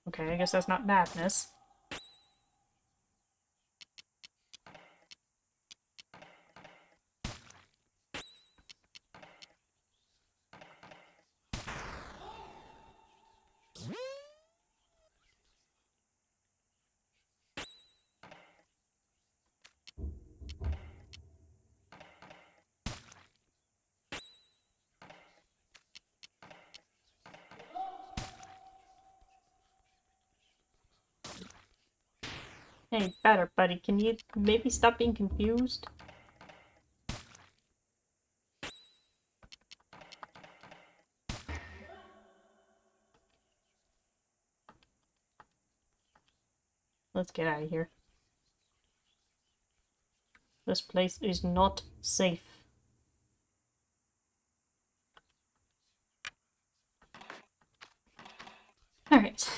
Okay, I guess that's not madness. Hey, better, buddy. Can you maybe stop being confused? Let's get out of here. This place is not safe. Alright.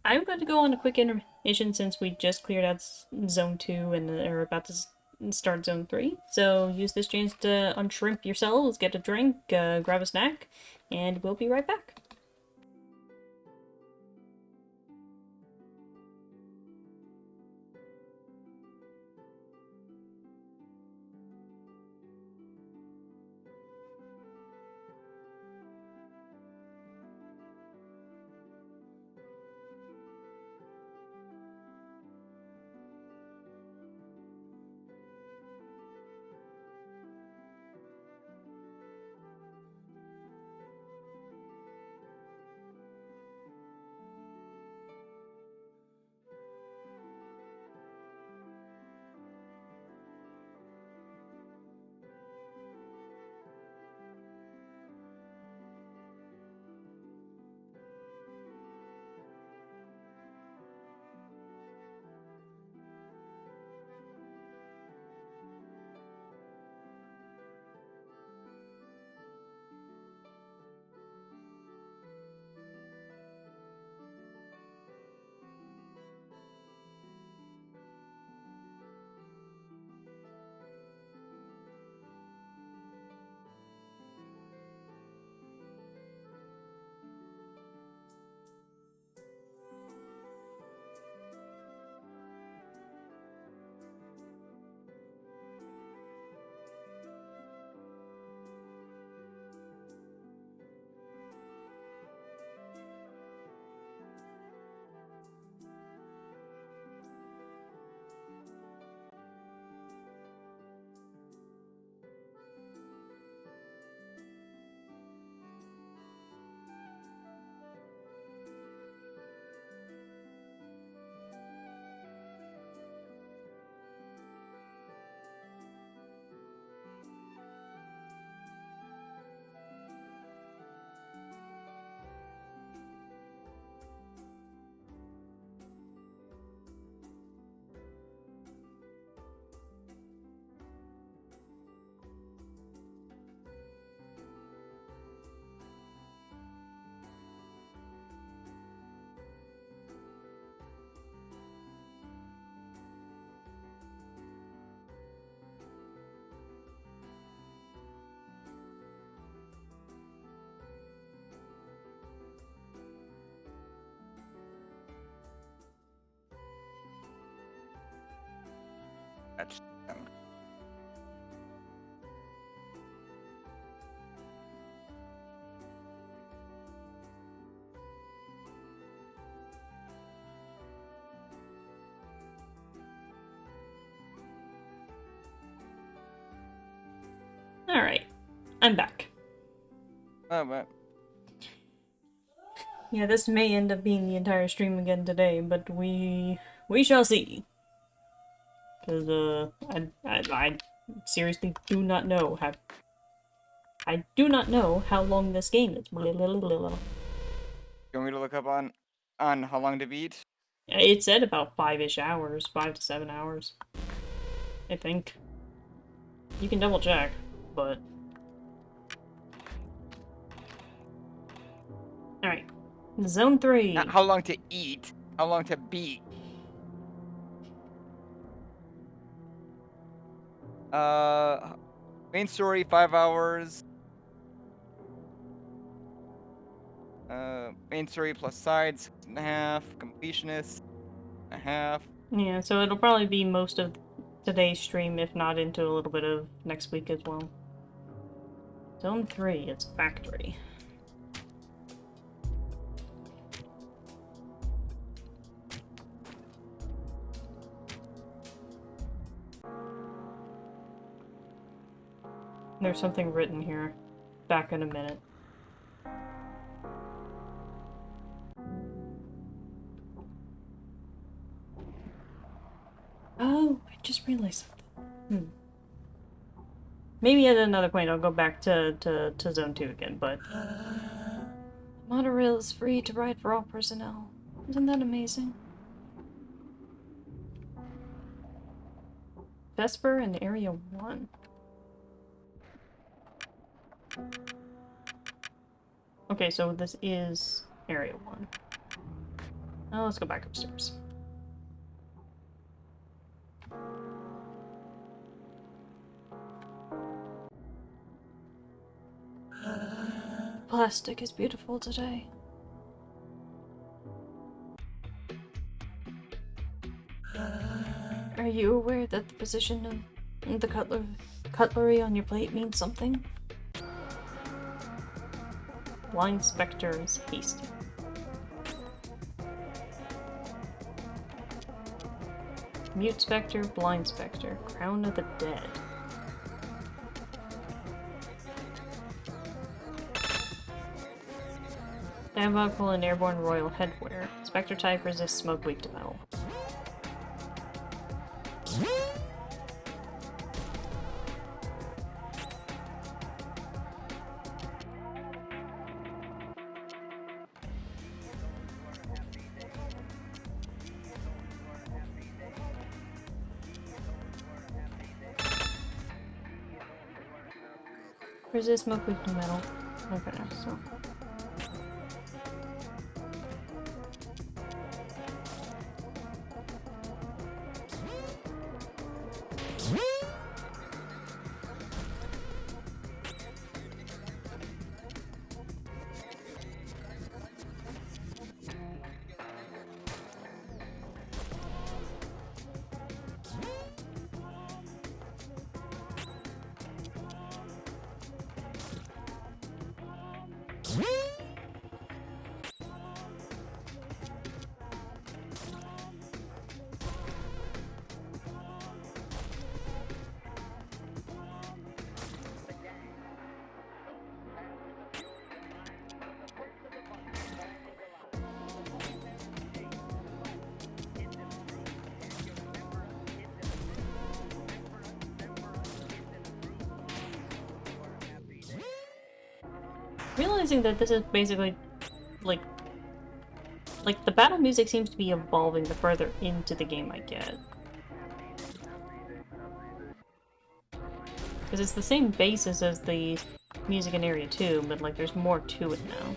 I'm going to go on a quick intermission since we just cleared out Zone 2 and are about to start Zone 3. So use this chance to unshrimp yourselves, get a drink, grab a snack, and we'll be right back. That's Alright, I'm back. but Yeah, this may end up being the entire stream again today, but we shall see. Because, I seriously do not know how... I do not know how long this game is. you want me to look up on how long to beat? It said about 5-ish hours, 5 to 7 hours. I think. You can double check, but... Alright. Zone 3. Not how long to eat, how long to beat. Main story 5 hours. Main story plus sides 6.5. Completionist 1.5. Yeah, so it'll probably be most of today's stream, if not into a little bit of next week as well. Zone 3, it's factory. There's something written here. Back in a minute. Oh, I just realized something. Maybe at another point I'll go back to Zone 2 again, but... Monorail is free to ride for all personnel. Isn't that amazing? Vesper and Area 1. Okay, so this is Area 1. Now let's go back upstairs. Plastic is beautiful today. Are you aware that the position of the cutlery on your plate means something? Blind Spectre is hasty. Mute Spectre, Blind Spectre, Crown of the Dead. Diabolical and Airborne Royal Headwear. Spectre type resists smoke, weak to metal. Resist smoke, weak to metal. Okay, so... Realizing that this is basically, like the battle music seems to be evolving the further into the game I get. Because it's the same basis as the music in Area 2, but like there's more to it now.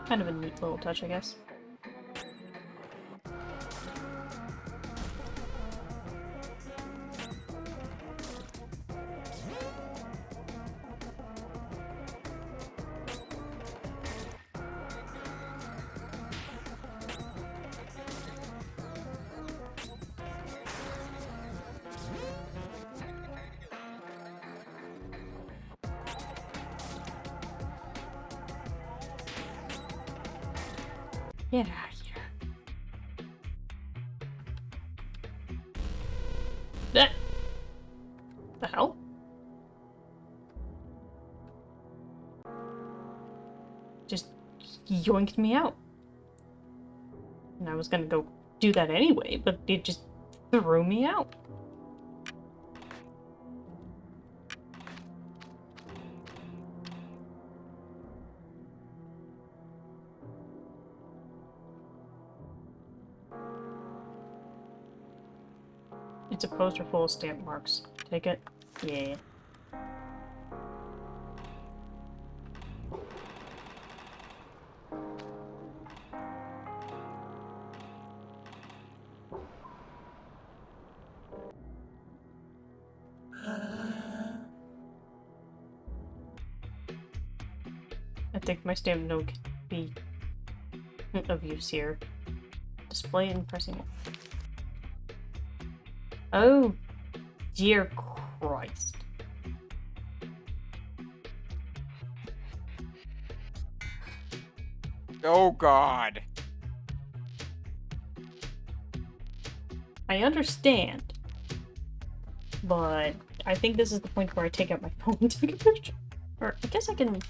Kind of a neat little touch, I guess. Get out of here. That. The hell? Just yoinked me out. And I was gonna go do that anyway, but it just threw me out. It's a poster full of stamp marks. Take it? Yeah. I think my stamp note could be of use here. Display and pressing it. Oh, dear Christ. Oh God. I understand, but I think this is the point where I take out my phone and take a picture. Or I guess I can...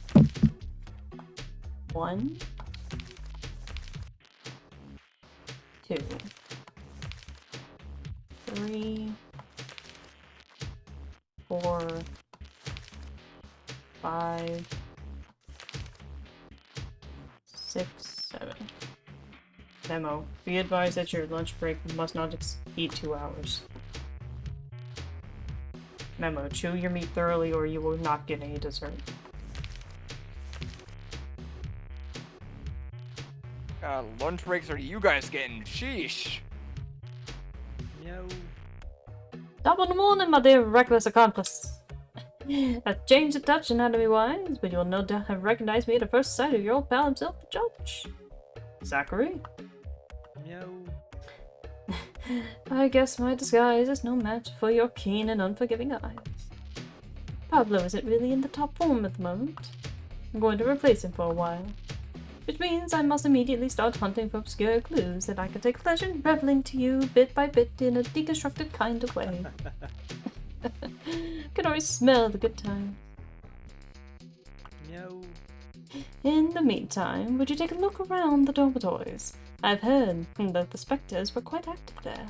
1, 2, 3, 4, 5, 6, 7. Memo. Be advised that your lunch break must not exceed 2 hours. Memo. Chew your meat thoroughly or you will not get any dessert. Lunch breaks are you guys getting? Sheesh. No. Top of the morning, my dear reckless accomplice. I've changed a touch anatomy-wise, but you will no doubt have recognized me at the first sight of your old pal himself, the judge. Zachary? No. I guess my disguise is no match for your keen and unforgiving eyes. Pablo isn't really in the top form at the moment. I'm going to replace him for a while. Which means I must immediately start hunting for obscure clues that I can take pleasure in reveling to you bit by bit in a deconstructed kind of way. Can always smell the good time. No. In the meantime, would you take a look around the dormitories? I've heard that the spectres were quite active there.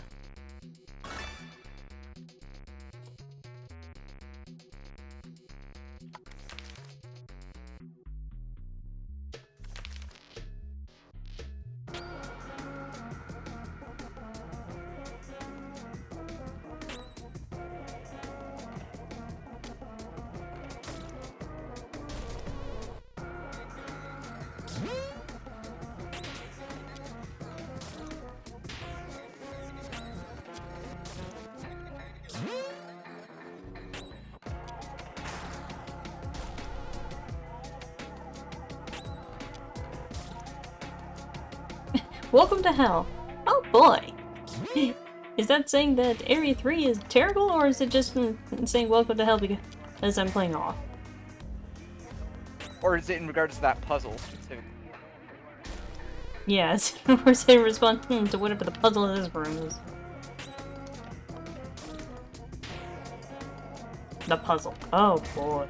Welcome to hell. Oh boy. Is that saying that Area 3 is terrible, or is it just saying welcome to hell because I'm playing off? Or is it in regards to that puzzle specifically? Yes, or is it responding to whatever the puzzle in this room is? The puzzle. Oh boy.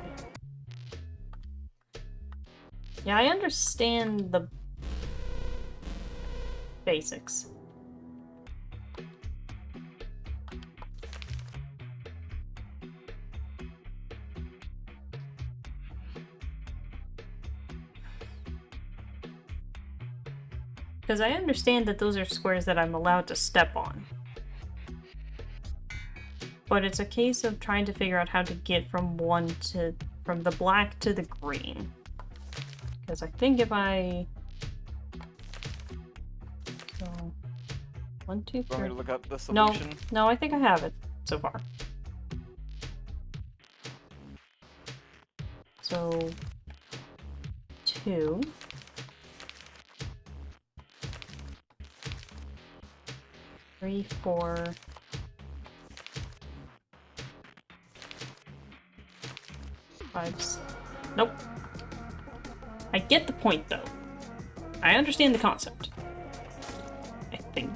Yeah, I understand the basics. Because I understand that those are squares that I'm allowed to step on. But it's a case of trying to figure out how to get from from the black to the green. Because I think if I... So... 1, 2, 3... Want me to look up the No, solution? no, I think I have it so far. So... 2... 3, 4... 5... Nope. I get the point, though. I understand the concept. think.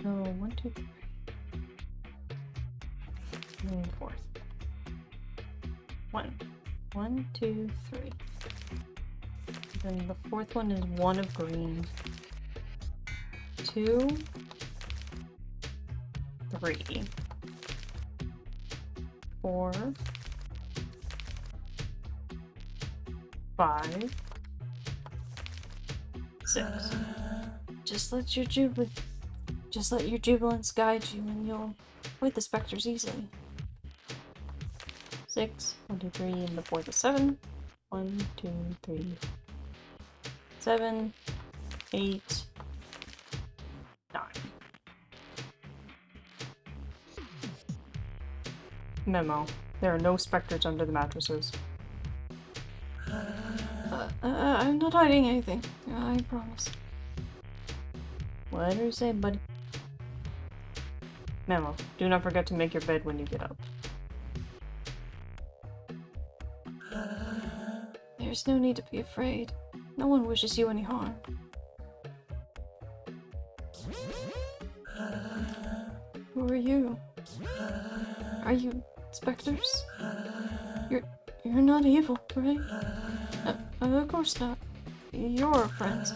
So, 1, 2, 3. And fourth. 1. 1, 2, 3. Then the fourth one is 1 of green. 2, 3. 4. 5. 6. Just let your jubilance guide you and you'll avoid the specters easily. 6. 1, 2, 3, and the fourth is 7. 1, 2, 3. 7. 8. 9. Memo. There are no specters under the mattresses. I'm not hiding anything. I promise. What did you say, buddy? Memo. Do not forget to make your bed when you get up. There's no need to be afraid. No one wishes you any harm. Who are you? Are you specters? You're not evil, right? Of course not. You're our friends.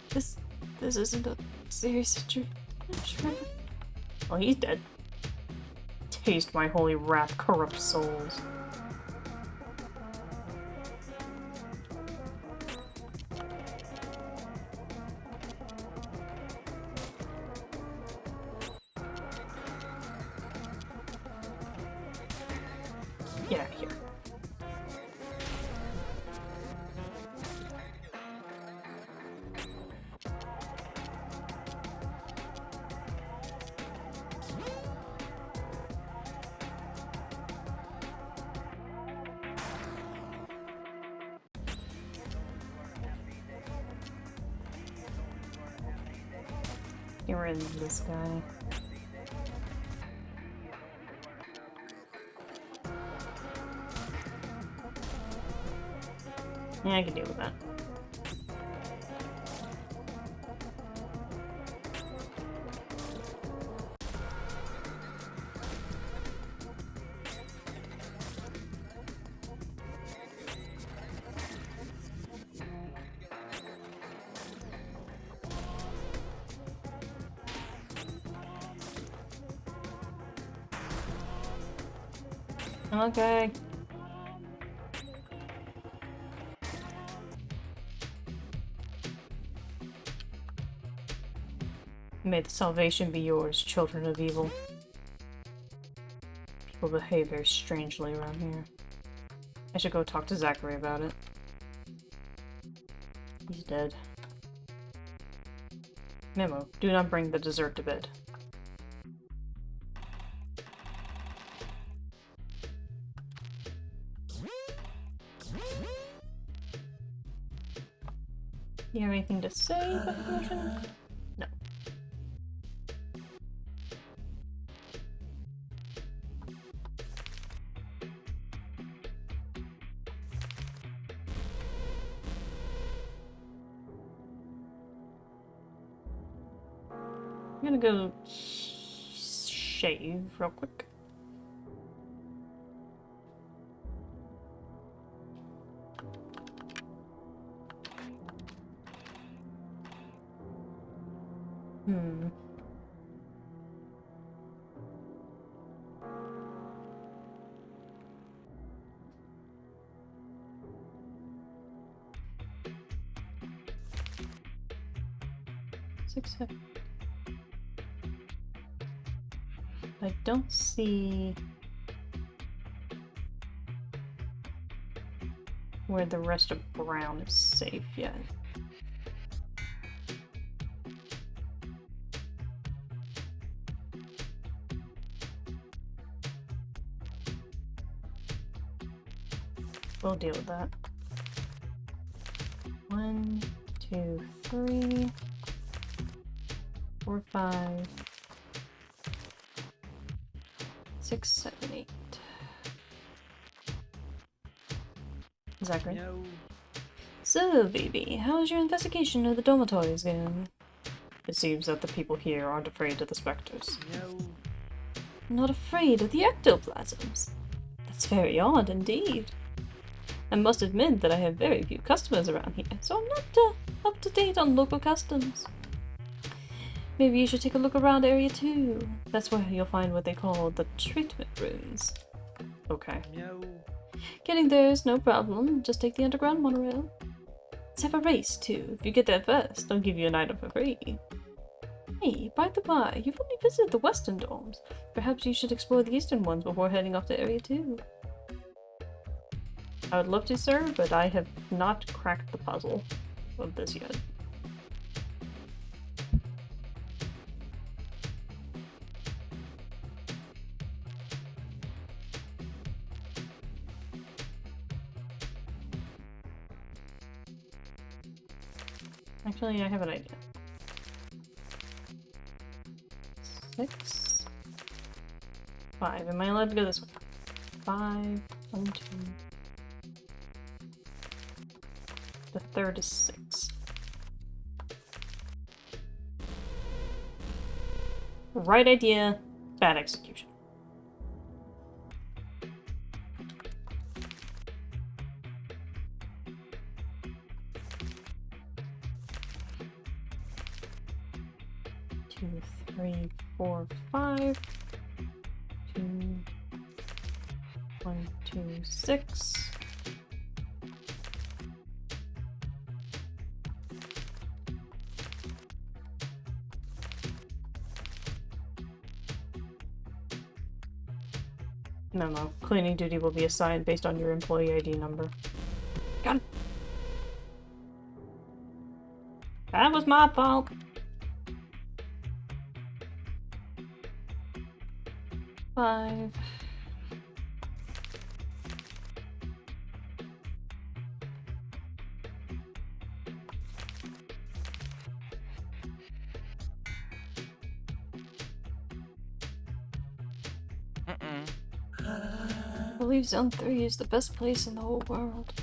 This isn't a serious situation. Well, he's dead. Taste my holy wrath, corrupt souls. Get out of here. Get rid of this guy. Yeah, I can deal with that. Okay. May the salvation be yours, children of evil. People behave very strangely around here. I should go talk to Zachary about it. He's dead. Memo, do not bring the dessert to bed. Do you have anything to say about the promotion? No. I'm gonna go shave real quick. Hmm. Six, seven. I don't see where the rest of brown is safe yet. We'll deal with that. 1, 2, 3, 4, 5, 6, 7, 8. Is that great? No. So, baby, how's your investigation of the dormitories going? It seems that the people here aren't afraid of the specters. No. Not afraid of the ectoplasms? That's very odd indeed. I must admit that I have very few customers around here, so I'm not up to date on local customs. Maybe you should take a look around Area 2. That's where you'll find what they call the treatment rooms. Okay. No. Getting there is no problem, just take the underground monorail. Let's have a race too. If you get there first, I'll give you an item for free. Hey, by the by, you've only visited the western dorms. Perhaps you should explore the eastern ones before heading off to Area 2. I would love to, sir, but I have not cracked the puzzle of this yet. Actually, I have an idea. 6, 5. Am I allowed to go this way? 5, 1, 2. The third is 6. Right idea, bad execution. Two, 3, 4, 5. 2, 1, 2, 6. Memo. Cleaning duty will be assigned based on your employee ID number. Got it. That was my fault. 5. I believe Zone 3 is the best place in the whole world.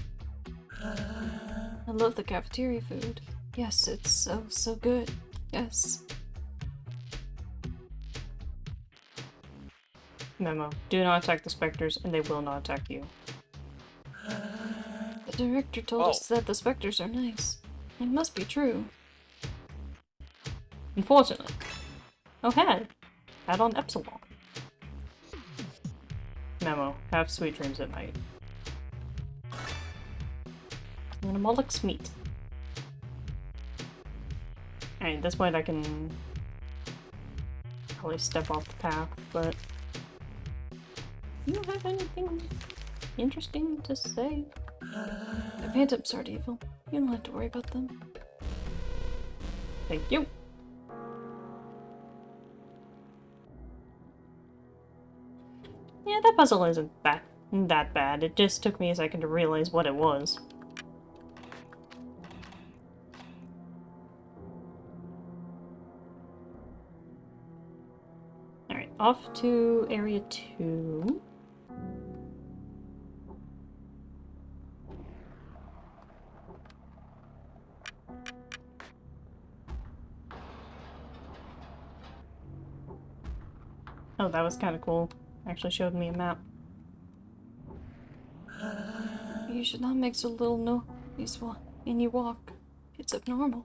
I love the cafeteria food. Yes, it's so good. Yes. Memo. Do not attack the specters, and they will not attack you. The director told us that the specters are nice. It must be true. Unfortunately. Oh, head. Add on Epsilon. Memo. Have sweet dreams at night. And a Moloch's meat. Alright, at this point I can probably step off the path, but you don't have anything interesting to say? The phantoms aren't evil. You don't have to worry about them. Thank you. Yeah, that puzzle isn't that bad. It just took me a second to realize what it was. Alright, off to Area 2. Oh, that was kind of cool. Actually showed me a map. You should not make so little noise when you walk. It's abnormal.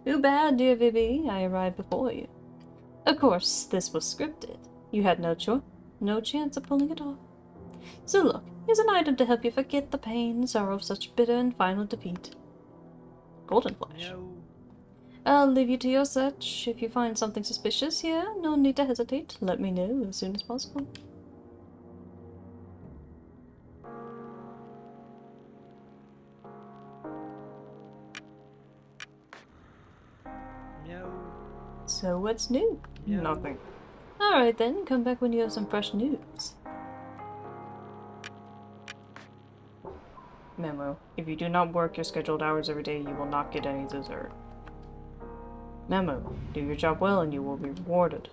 Too bad, dear Vivi, I arrived before you. Of course, this was scripted. You had no chance of pulling it off. So look, here's an item to help you forget the pain and sorrow of such bitter and final defeat. Golden Flash. Meow. I'll leave you to your search. If you find something suspicious here, no need to hesitate. Let me know as soon as possible. Meow. So what's new? Meow. Nothing. Alright then, come back when you have some fresh news. Memo. If you do not work your scheduled hours every day, you will not get any dessert. Memo. Do your job well and you will be rewarded.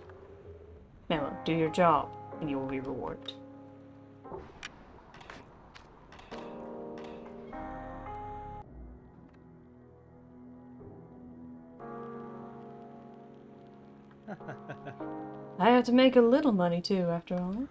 Memo. Do your job and you will be rewarded. I have to make a little money too, after all.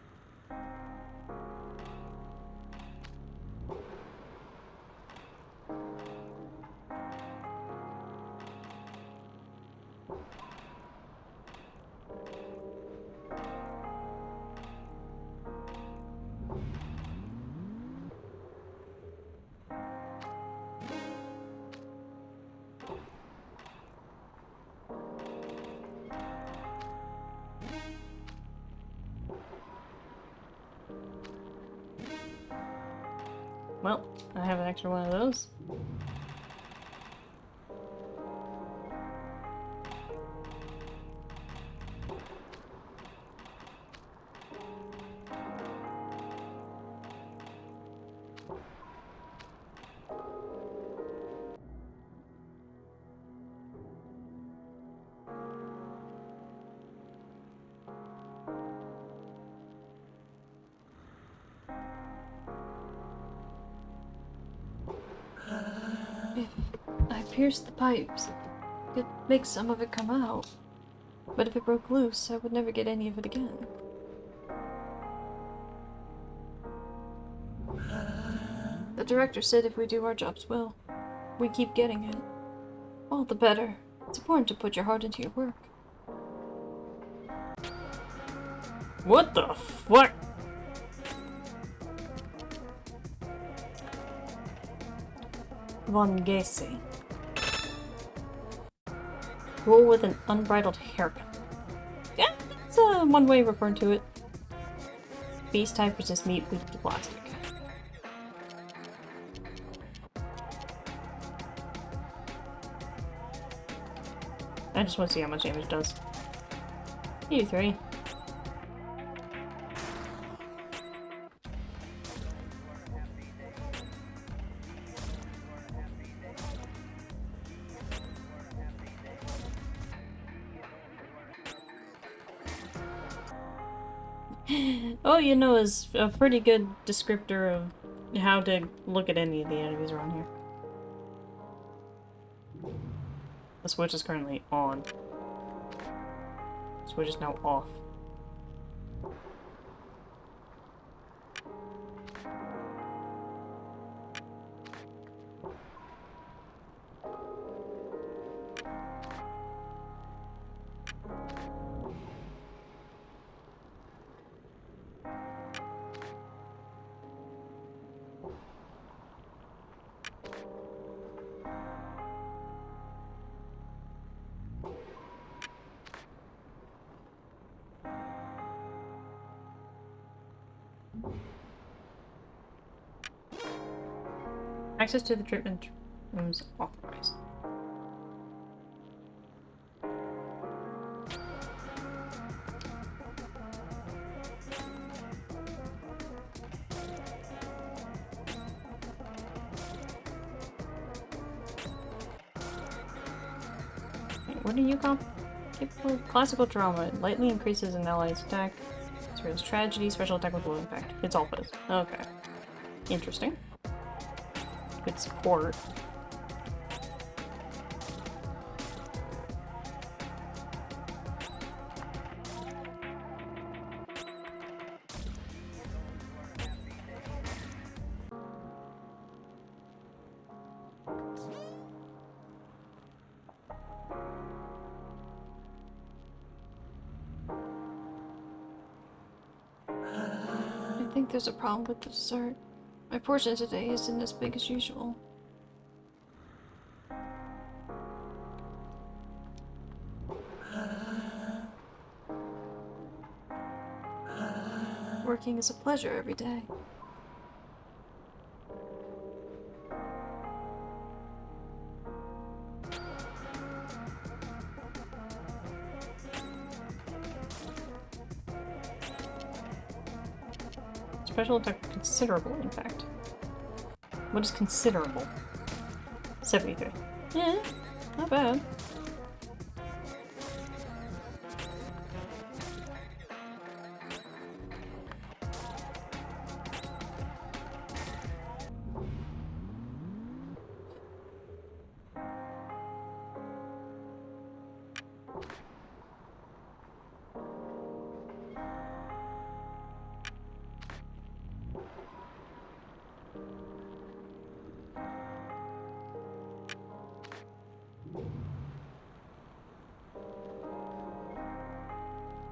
Well, I have an extra one of those. If I pierced the pipes, I could make some of it come out. But if it broke loose, I would never get any of it again. The director said if we do our jobs well, we keep getting it. All the better. It's important to put your heart into your work. What the fuck? Von Gacy. Roll with an unbridled haircut. Yeah, that's one way of referring to it. Beast type resist meat, weak to plastic. I just want to see how much damage it does. 83. Oh, you know, is a pretty good descriptor of how to look at any of the enemies around here. The switch is currently on. Switch is now off. Access to the treatment rooms authorized. Wait, what do you call? Classical trauma. It lightly increases an ally's attack. Serious tragedy, special attack with low impact. It's all fizz. Okay. Interesting. Good support. think there's a problem with the dessert. My portion today isn't as big as usual. Working is a pleasure every day. Special attack with considerable impact. What is considerable? 73. Yeah, not bad.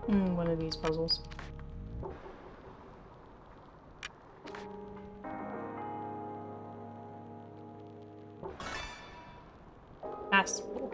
One of these puzzles. Passable.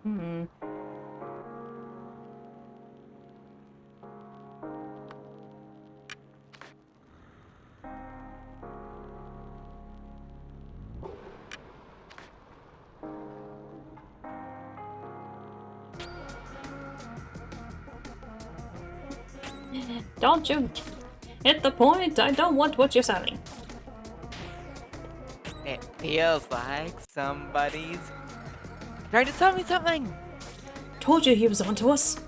Hmm. Don't you hit the point? I don't want what you're selling. It feels like somebody's trying to sell me something. Told you he was onto us.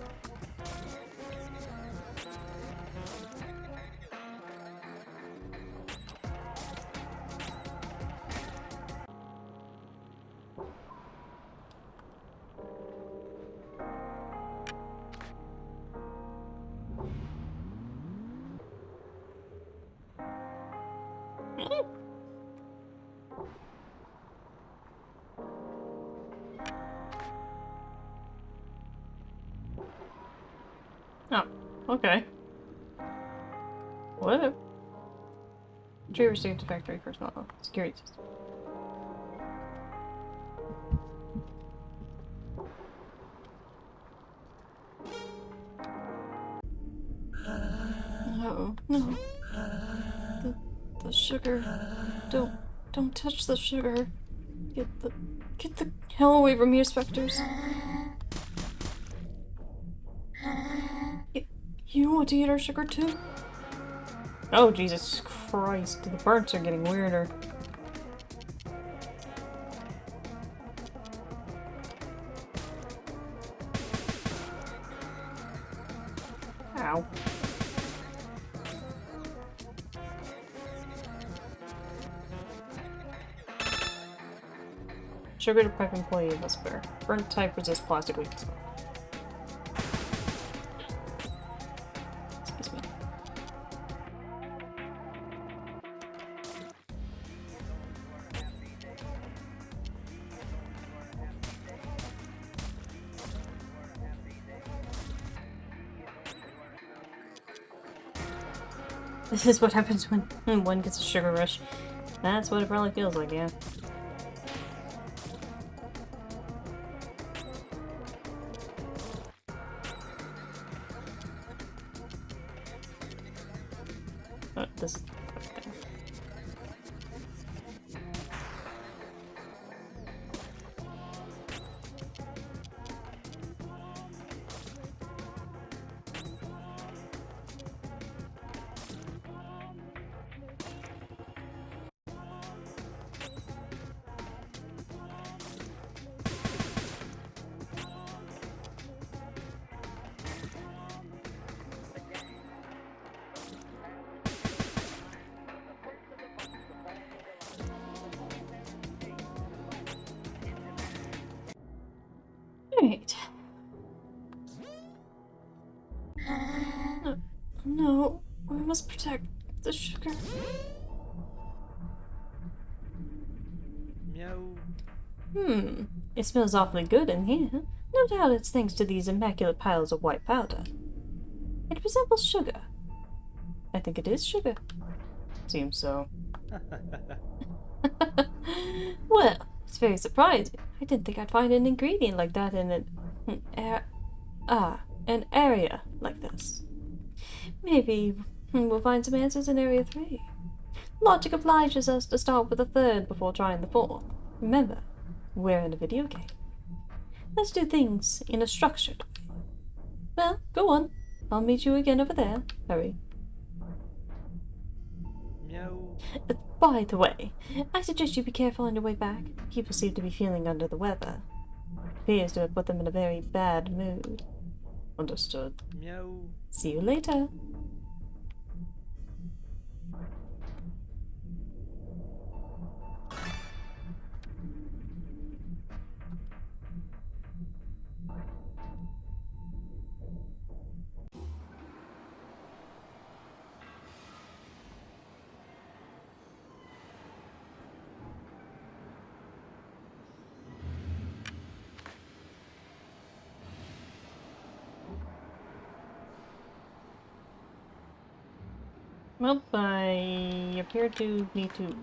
Oh, okay. Whatever. Tree received a factory personnel security system. No, no. The sugar. Don't touch the sugar. Get the hell away from here, specters. You want to eat our sugar too? Oh, Jesus Christ. The burns are getting weirder. Ow. Sugar to pipe employee of this bear. Burnt type resist plastic weak smoke. Excuse me. This is what happens when one gets a sugar rush. That's what it probably feels like, yeah. This thing. Alright. No, we must protect the sugar. Meow. It smells awfully good in here. No doubt it's thanks to these immaculate piles of white powder. It resembles sugar. I think it is sugar. Seems so. Well, it's very surprising. I didn't think I'd find an ingredient like that in an area like this. Maybe we'll find some answers in Area 3. Logic obliges us to start with the third before trying the fourth. Remember, we're in a video game. Let's do things in a structured way. Well, go on. I'll meet you again over there. Hurry. Meow. By the way, I suggest you be careful on your way back. People seem to be feeling under the weather. Appears to have put them in a very bad mood. Understood. Meow. See you later. Well, I appear to need to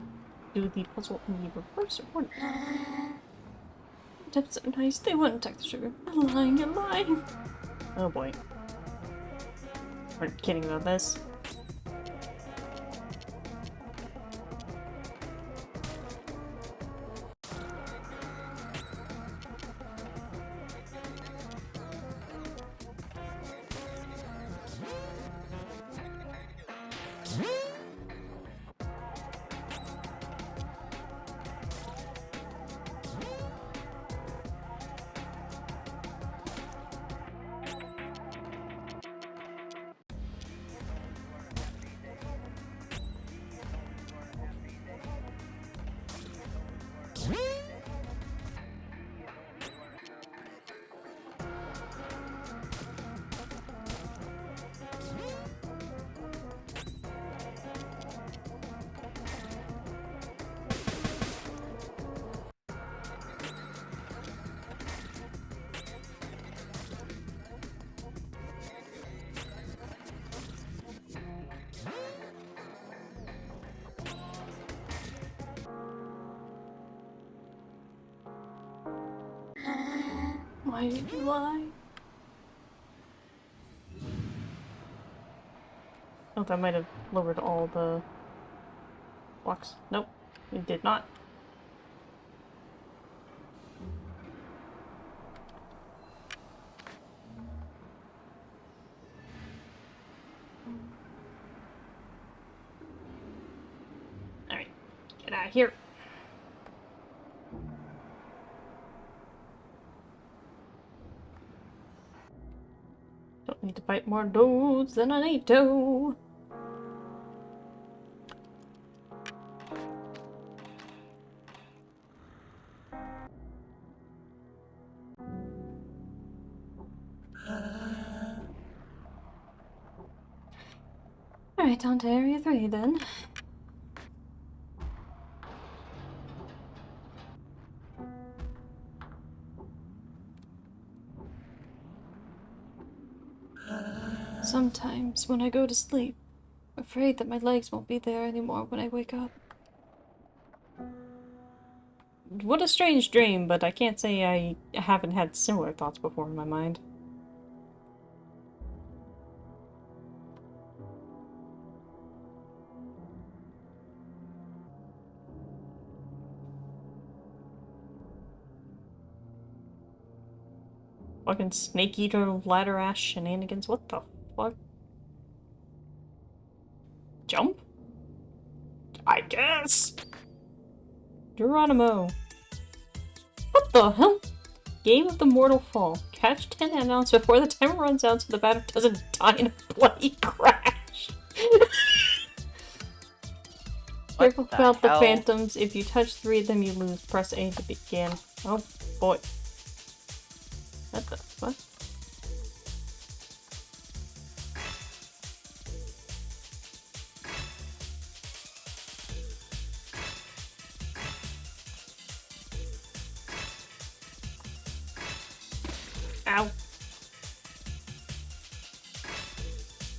do the puzzle in the reverse order. That's so nice. They wouldn't take the sugar. You're lying, you're lying. Oh boy. Aren't kidding about this. Why did you lie? Oh, that might have lowered all the blocks. Nope, it did not. Alright, get out of here. Don't need to fight more dudes than I need to. Alright, on to Area 3 then. Sometimes when I go to sleep, I'm afraid that my legs won't be there anymore when I wake up. What a strange dream, but I can't say I haven't had similar thoughts before in my mind. Fucking snake eater ladder ass shenanigans, what the fuck? Jump? I guess! Geronimo! What the hell? Game of the Mortal Fall. Catch 10 add-ons before the timer runs out so the batter doesn't die in a bloody crash. Careful about the phantoms. If you touch 3 of them, you lose. Press A to begin. Oh boy. What the fuck? Ow.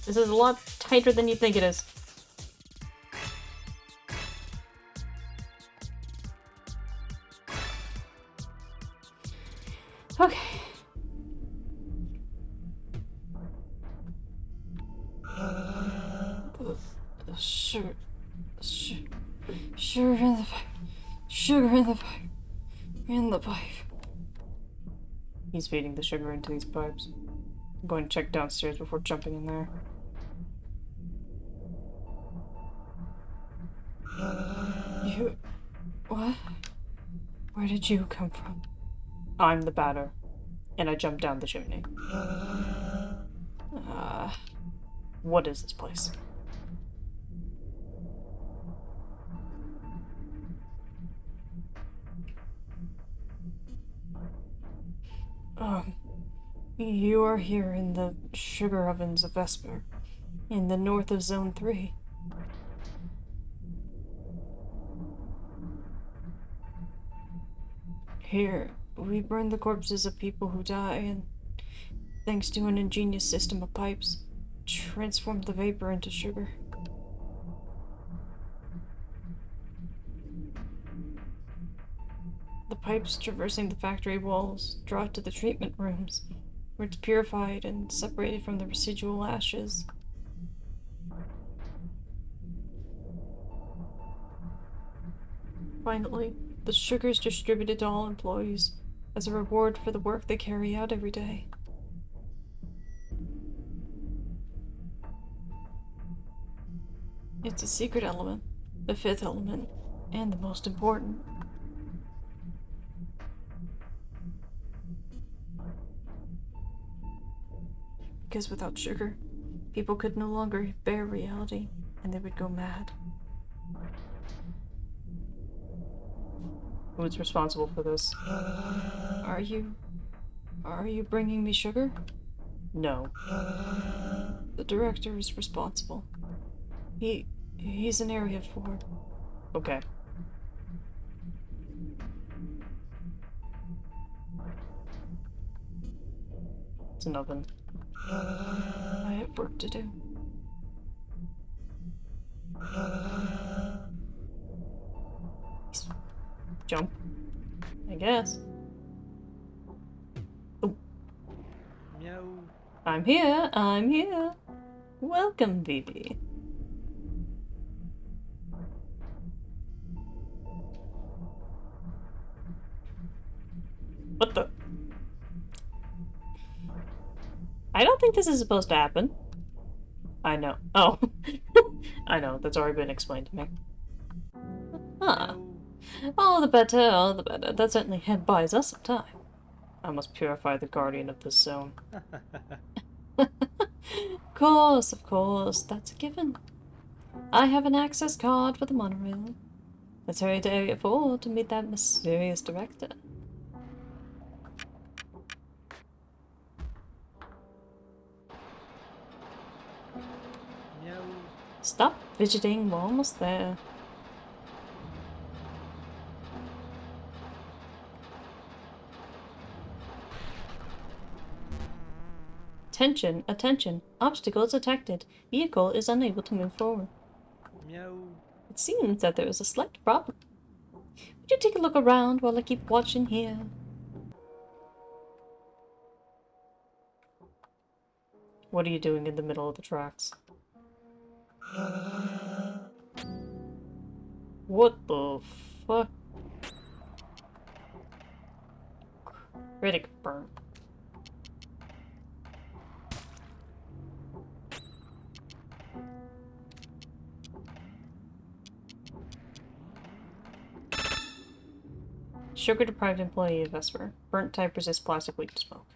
This is a lot tighter than you think it is. Okay. Sugar. Sugar in the pipe. Sugar in the pipe. In the pipe. He's feeding the sugar into these pipes. I'm going to check downstairs before jumping in there. You... What? Where did you come from? I'm the batter. And I jumped down the chimney. What is this place? You are here in the sugar ovens of Vesper, in the north of Zone 3. Here, we burn the corpses of people who die, and thanks to an ingenious system of pipes, transform the vapor into sugar. The pipes traversing the factory walls draw it to the treatment rooms, where it's purified and separated from the residual ashes. Finally, the sugar is distributed to all employees as a reward for the work they carry out every day. It's a secret element, the fifth element, and the most important. Because without sugar, people could no longer bear reality, and they would go mad. Who's responsible for this? Are you bringing me sugar? No. The director is responsible. He's in Area 4. Okay. It's an oven. I have work to do. Jump. I guess. Oh. Meow. I'm here. I'm here. Welcome, Vivi. What the? I don't think this is supposed to happen. I know. Oh. I know. That's already been explained to me. Huh. Oh, the better. Oh, the better. That certainly buys us some time. I must purify the guardian of this zone. Of course. That's a given. I have an access card for the monorail. Let's hurry to Area 4 to meet that mysterious director. Meow. Stop fidgeting, we're almost there. Attention, attention. Obstacle detected. Vehicle is unable to move forward. Meow. It seems that there is a slight problem. Would you take a look around while I keep watching here? What are you doing in the middle of the tracks? What the fuck? Critic burn. Sugar deprived employee of Vesper. Burnt type resists plastic weak to smoke.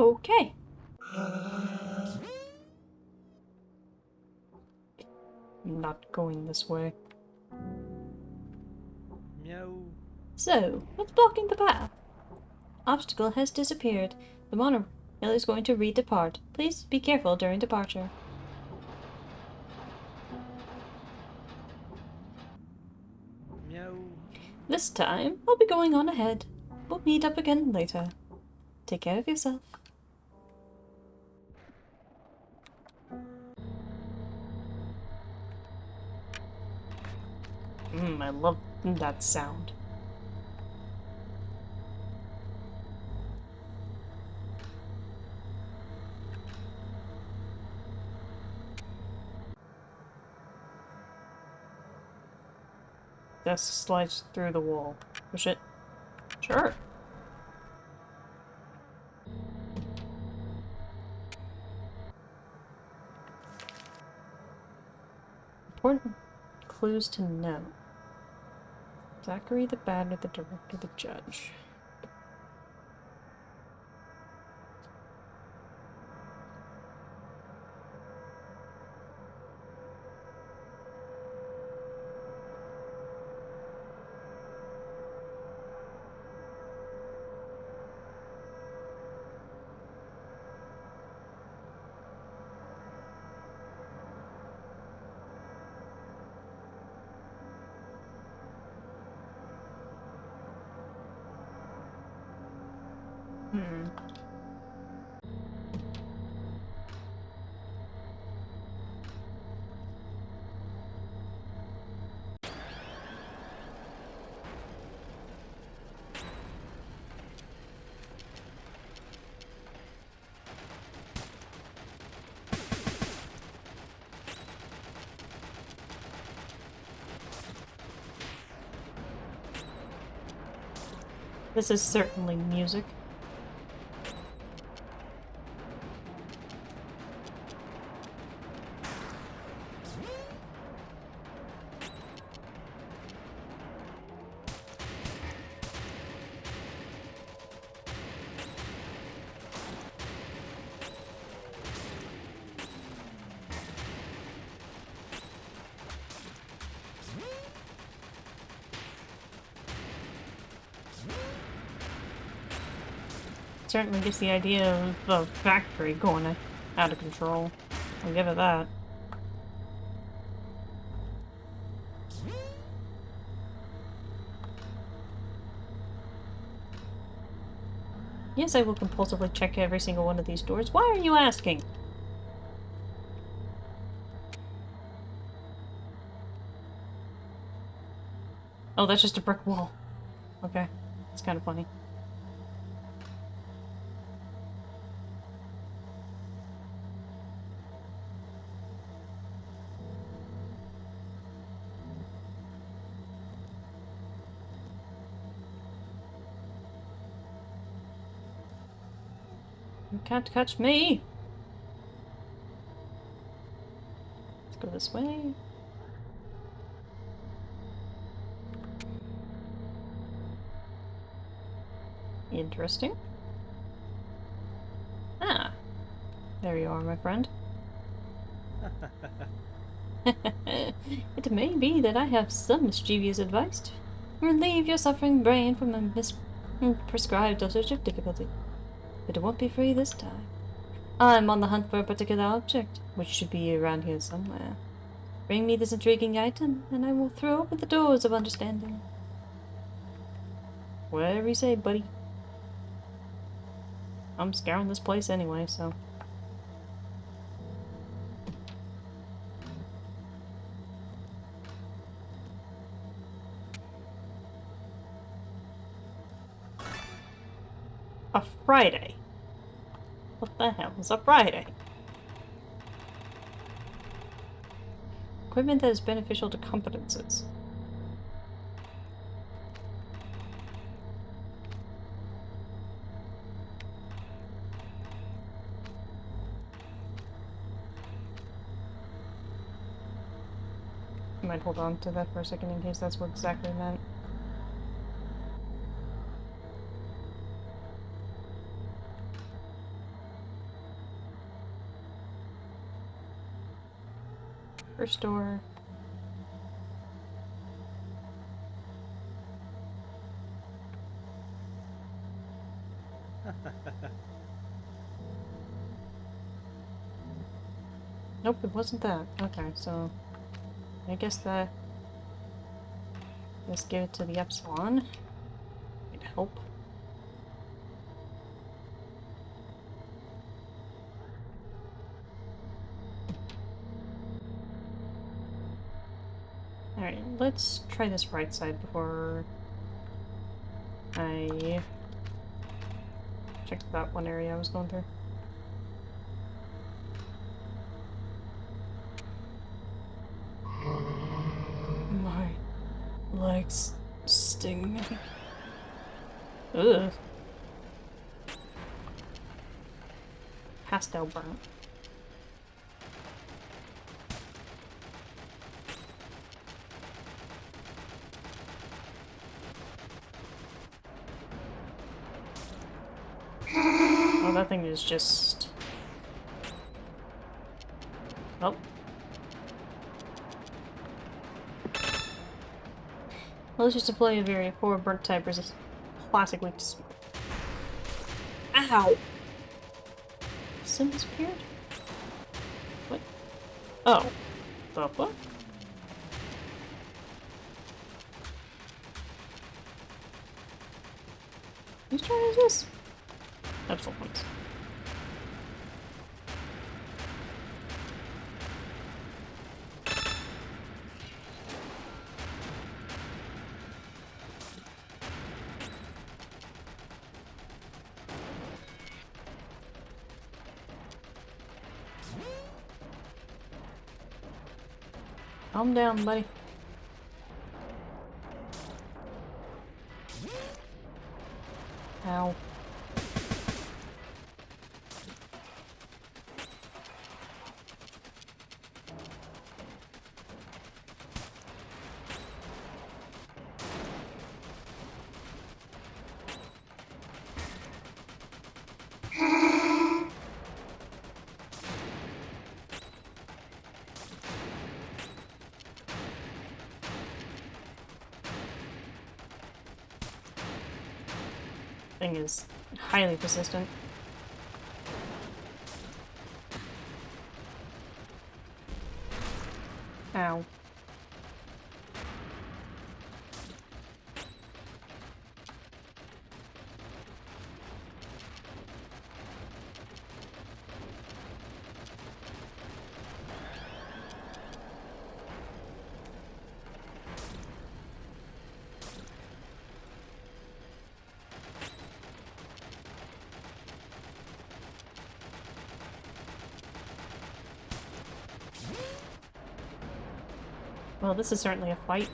Okay. Not going this way. Meow. So, what's blocking the path? Obstacle has disappeared. The monorail is going to redepart. Please be careful during departure. Meow. This time, I'll be going on ahead. We'll meet up again later. Take care of yourself. I love that sound. Desk slides through the wall. Push it. Sure. Important clues to know. Zachary the Badger, the Director, the Judge. This is certainly music. Certainly gives the idea of the factory going out of control. I'll give it that. Yes, I will compulsively check every single one of these doors. Why are you asking? Oh, that's just a brick wall. Okay. It's kind of funny. You can't catch me! Let's go this way. Interesting. Ah. There you are, my friend. It may be that I have some mischievous advice to relieve your suffering brain from a prescribed dosage of difficulty. But it won't be free this time. I'm on the hunt for a particular object, which should be around here somewhere. Bring me this intriguing item, and I will throw open the doors of understanding. Whatever you say, buddy. I'm scouring this place anyway, so... A Friday? What the hell is a Friday? Equipment that is beneficial to competences. I might hold on to that for a second in case that's what exactly meant. First door. Nope, it wasn't that. Okay, so I guess that. Let's give it to the Epsilon. Might help. Alright, let's try this right side before I check that one area I was going through. My legs sting me. Ugh. Pastel burn. Oh, that thing is just... Oh. Well, it's just a play of very poor burnt type resist classic weak to smoke. Ow! Sim disappeared? What? Oh. The what? Whose turn is this? Excellent. Calm down, buddy. Ow. Thing is highly persistent. Ow. Well, this is certainly a fight.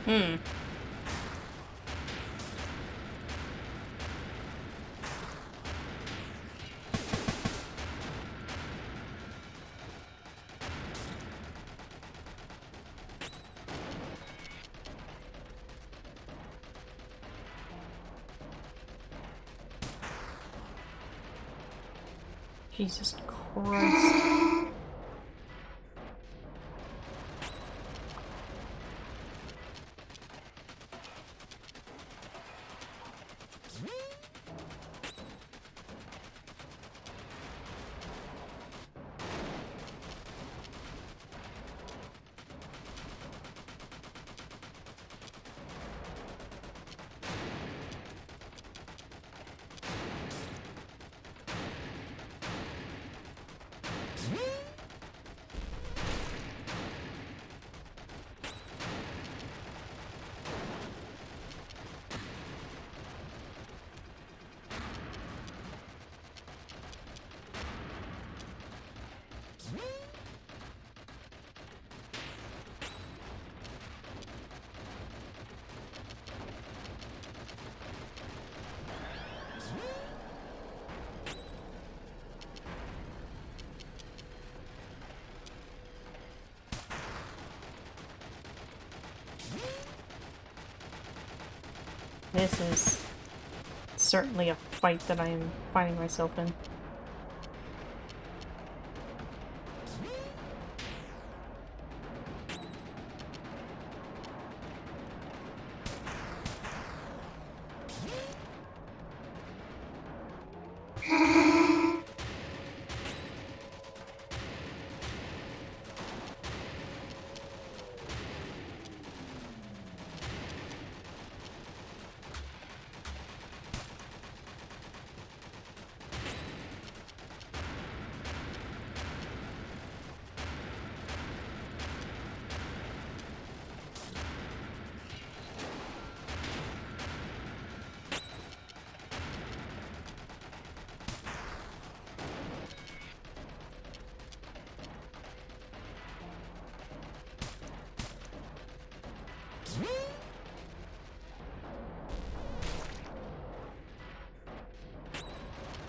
Hmm. Jesus Christ. This is certainly a fight that I am finding myself in.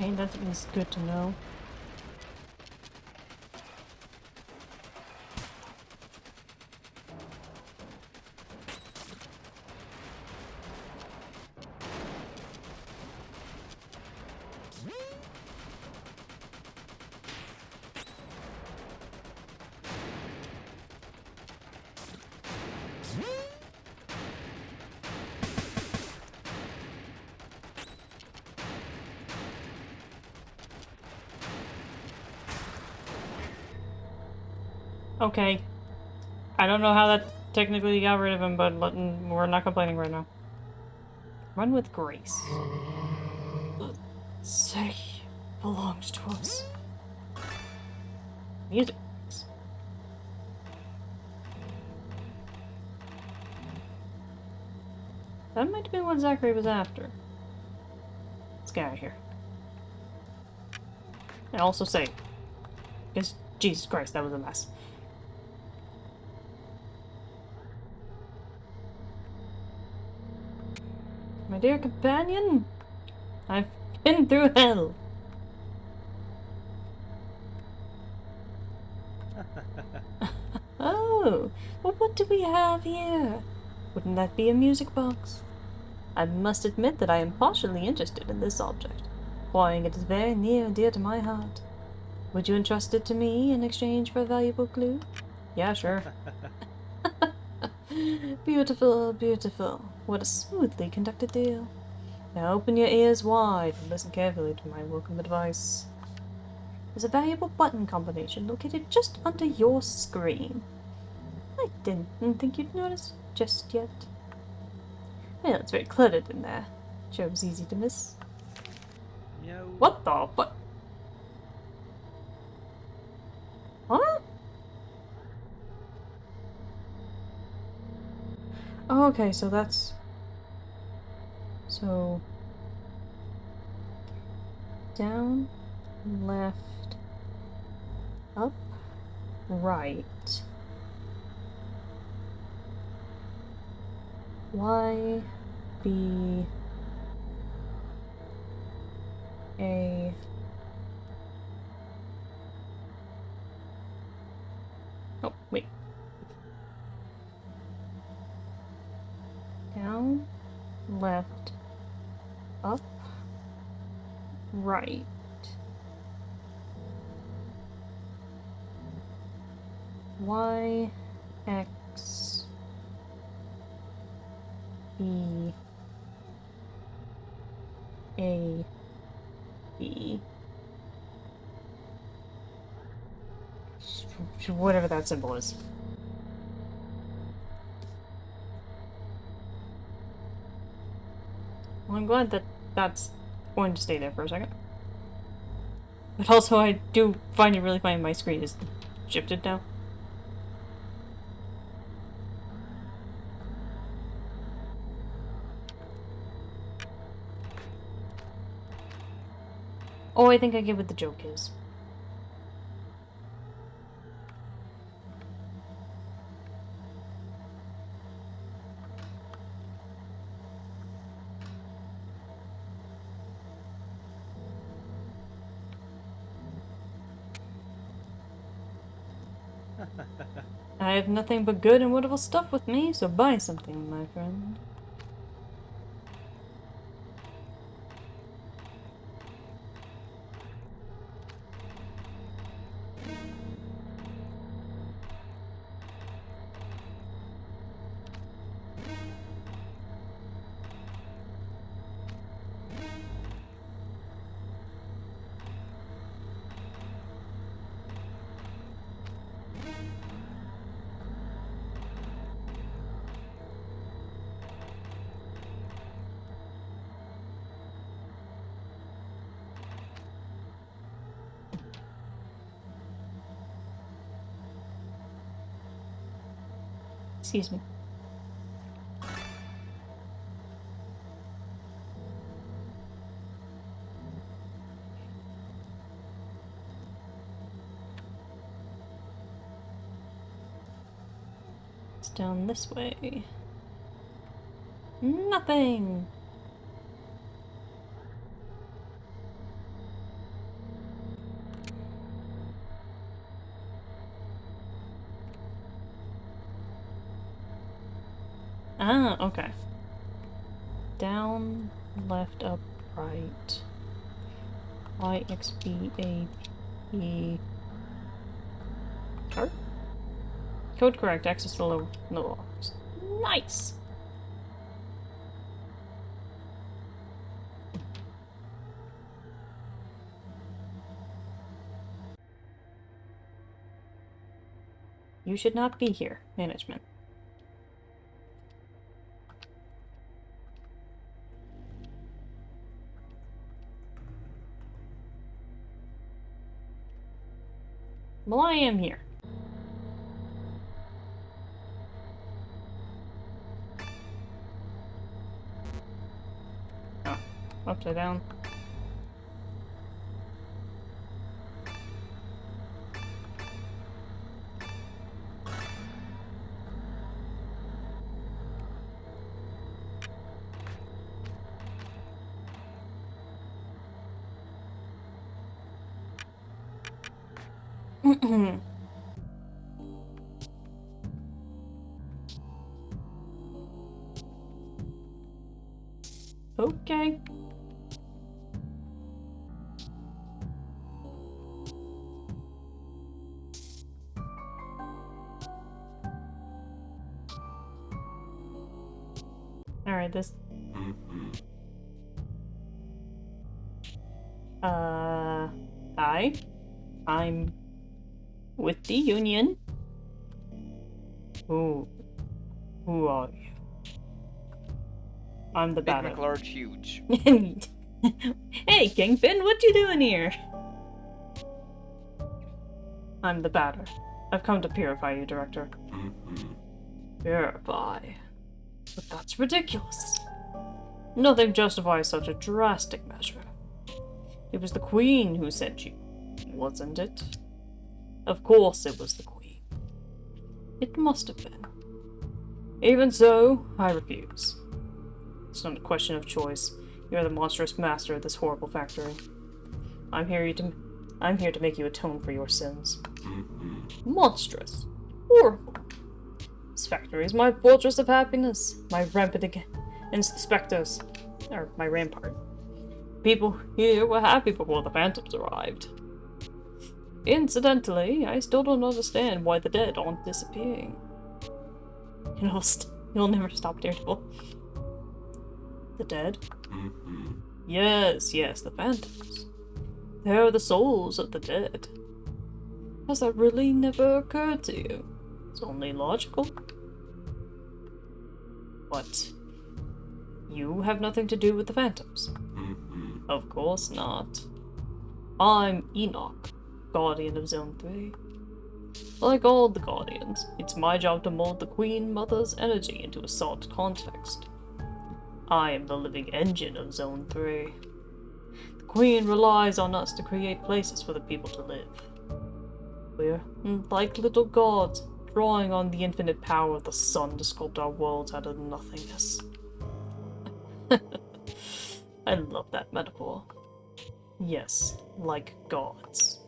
Okay, that is good to know. Okay. I don't know how that technically got rid of him, but we're not complaining right now. Run with grace. The city belongs to us. Music. That might have been what Zachary was after. Let's get out of here. And also save. Because, Jesus Christ, that was a mess. My dear companion, I've been through hell. Oh, well, what do we have here? Wouldn't that be a music box? I must admit that I am partially interested in this object, for it is very near and dear to my heart. Would you entrust it to me in exchange for a valuable clue? Yeah, sure. Beautiful, beautiful. What a smoothly conducted deal. Now open your ears wide and listen carefully to my welcome advice. There's a valuable button combination located just under your screen. I didn't think you'd notice just yet. Well, it's very cluttered in there. Sure it was easy to miss. Meow. What the fuck? What? Oh, okay, so that's... So... Down, left, up, right. Y, B, A... Oh, wait. Down, left, up, right. Y, X, E, A, B. Whatever that symbol is. Well, I'm glad that that's going to stay there for a second. But also, I do find it really funny my screen is shifted now. Oh, I think I get what the joke is. I have nothing but good and wonderful stuff with me, so buy something, my friend. Excuse me. It's down this way. Nothing! Ah, okay. Down, left, up, right. Y, X, B, A, P. Chart? Code correct, access to lower. No. Nice! You should not be here, management. Well, I am here. Oh, upside down. Okay. Alright, this... Hi. I'm with the Union. Who are you? I'm the Big batter. McLarge huge. Hey, Kingpin, what you doing here? I'm the batter. I've come to purify you, Director. Purify? But that's ridiculous. Nothing justifies such a drastic measure. It was the Queen who sent you, wasn't it? Of course it was the Queen. It must have been. Even so, I refuse. It's not a question of choice. You're the monstrous master of this horrible factory. I'm here to make you atone for your sins. Monstrous. Horrible. This factory is my fortress of happiness. My rampant inspectors. Or my rampart. People here were happy before the Phantoms arrived. Incidentally, I still don't understand why the dead aren't disappearing. You'll never stop, Daredevil. The dead? Yes, the Phantoms. They're the souls of the dead. Has that really never occurred to you? It's only logical. What? You have nothing to do with the Phantoms? Of course not. I'm Enoch, Guardian of Zone 3. Like all the Guardians, it's my job to mold the Queen Mother's energy into a solid context. I am the living engine of Zone 3. The Queen relies on us to create places for the people to live. We're like little gods, drawing on the infinite power of the sun to sculpt our worlds out of nothingness. I love that metaphor. Yes, like gods.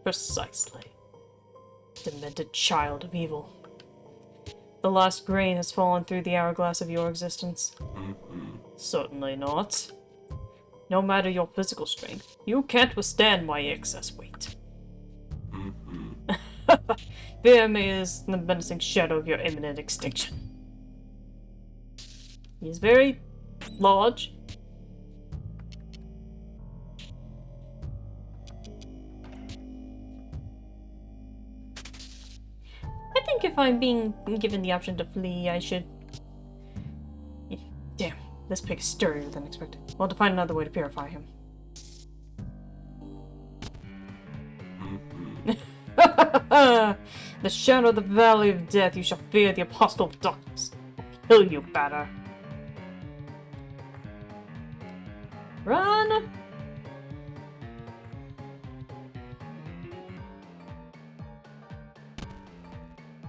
Precisely. Demented child of evil. The last grain has fallen through the hourglass of your existence. Certainly not. No matter your physical strength, you can't withstand my excess weight. Fear me is the menacing shadow of your imminent extinction. He's very large. I think if I'm being given the option to flee, I should... Damn, this pig is sturdier than expected. We'll have to find another way to purify him. The shadow of the valley of death, you shall fear the apostle of darkness. I'll kill you, batter. Run!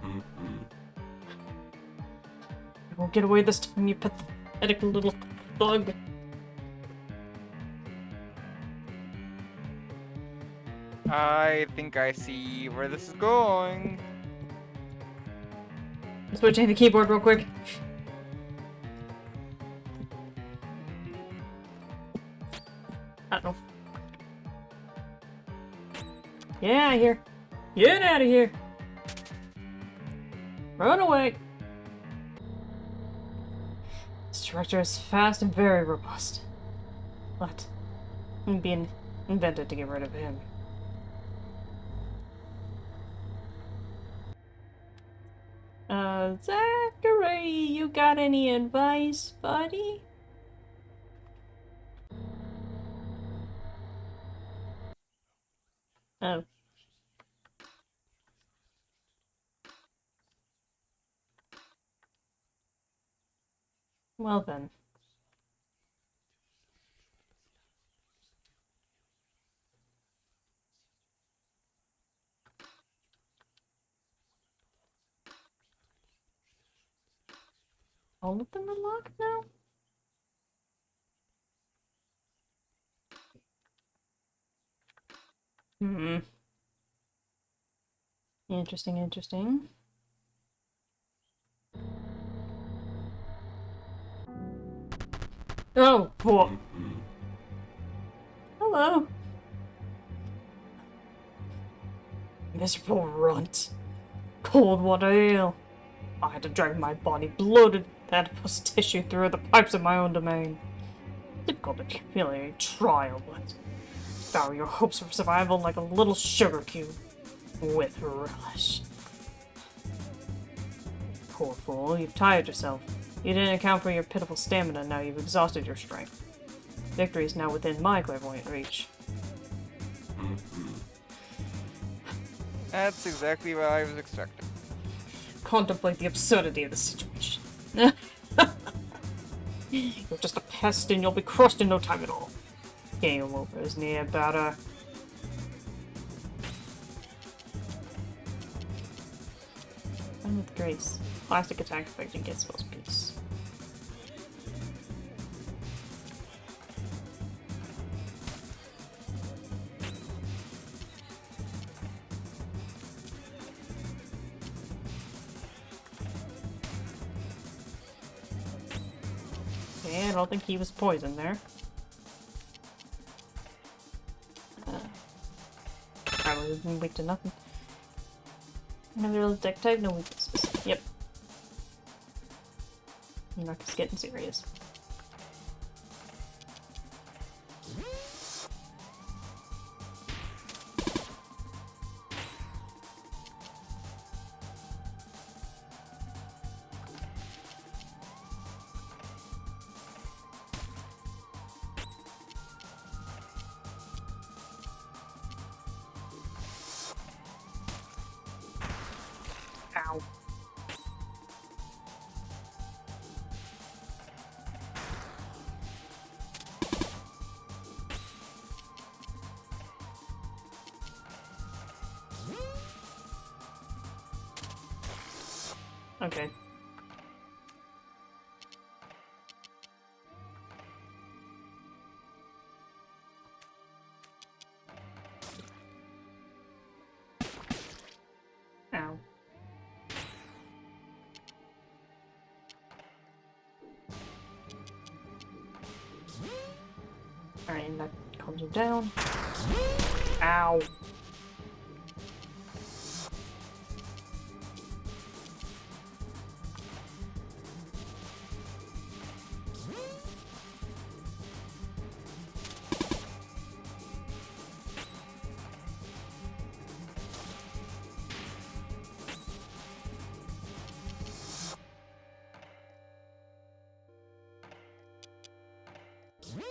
You won't get away this time, you pathetic little thug. I think I see where this is going. Switching the keyboard real quick. Uh-oh. Get out of here. Get out of here. Run away. This structure is fast and very robust. But being invented to get rid of him. Zachary, you got any advice, buddy? Oh. Well then. All of them are locked now? Hmm. Interesting, interesting. Oh, boy. Hello. Miserable runt. Cold water ale. I had to drag my body bloated adipose tissue through the pipes of my own domain. Difficult and humiliating trial, but devour your hopes for survival like a little sugar cube. With relish. Poor fool, you've tired yourself. You didn't account for your pitiful stamina, now you've exhausted your strength. Victory is now within my clairvoyant reach. That's exactly what I was expecting. Contemplate the absurdity of the situation. You're just a pest and you'll be crushed in no time at all. Game over is near, batter. Run with grace. Plastic attack effect and get spells piece. Okay, I don't think he was poisoned there. Probably weak to nothing. Another deck type, no weaknesses. Yep. Narc's getting serious. Ow. Okay. Ow. Alright, and that calms him down. Ow.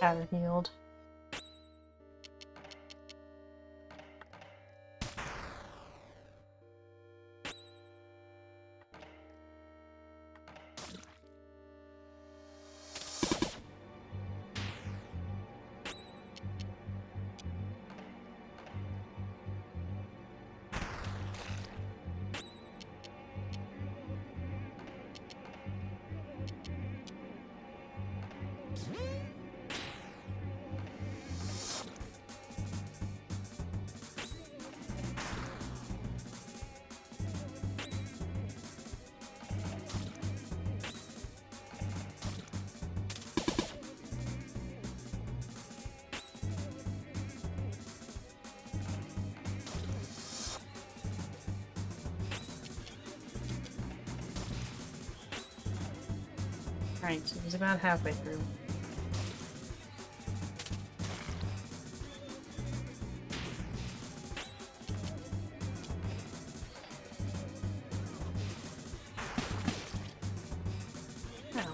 Powder healed. Right, so he's about halfway through. Ow.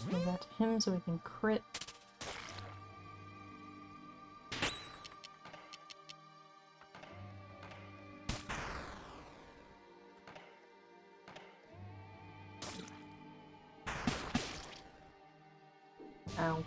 Give that to him so we can crit. Ow.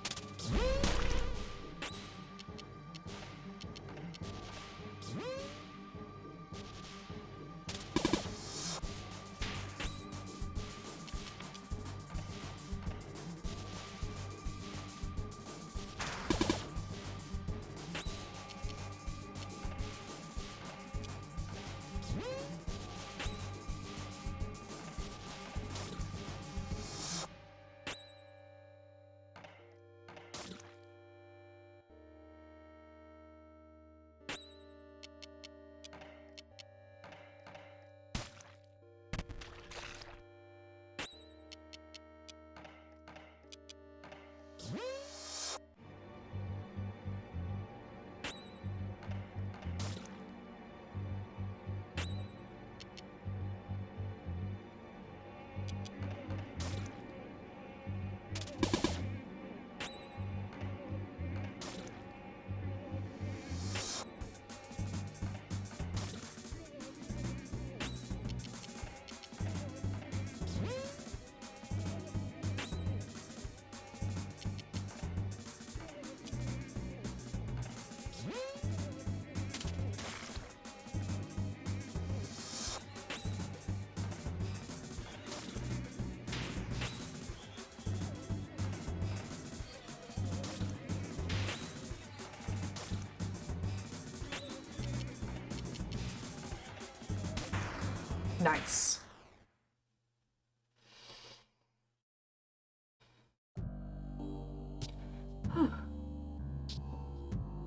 Nice.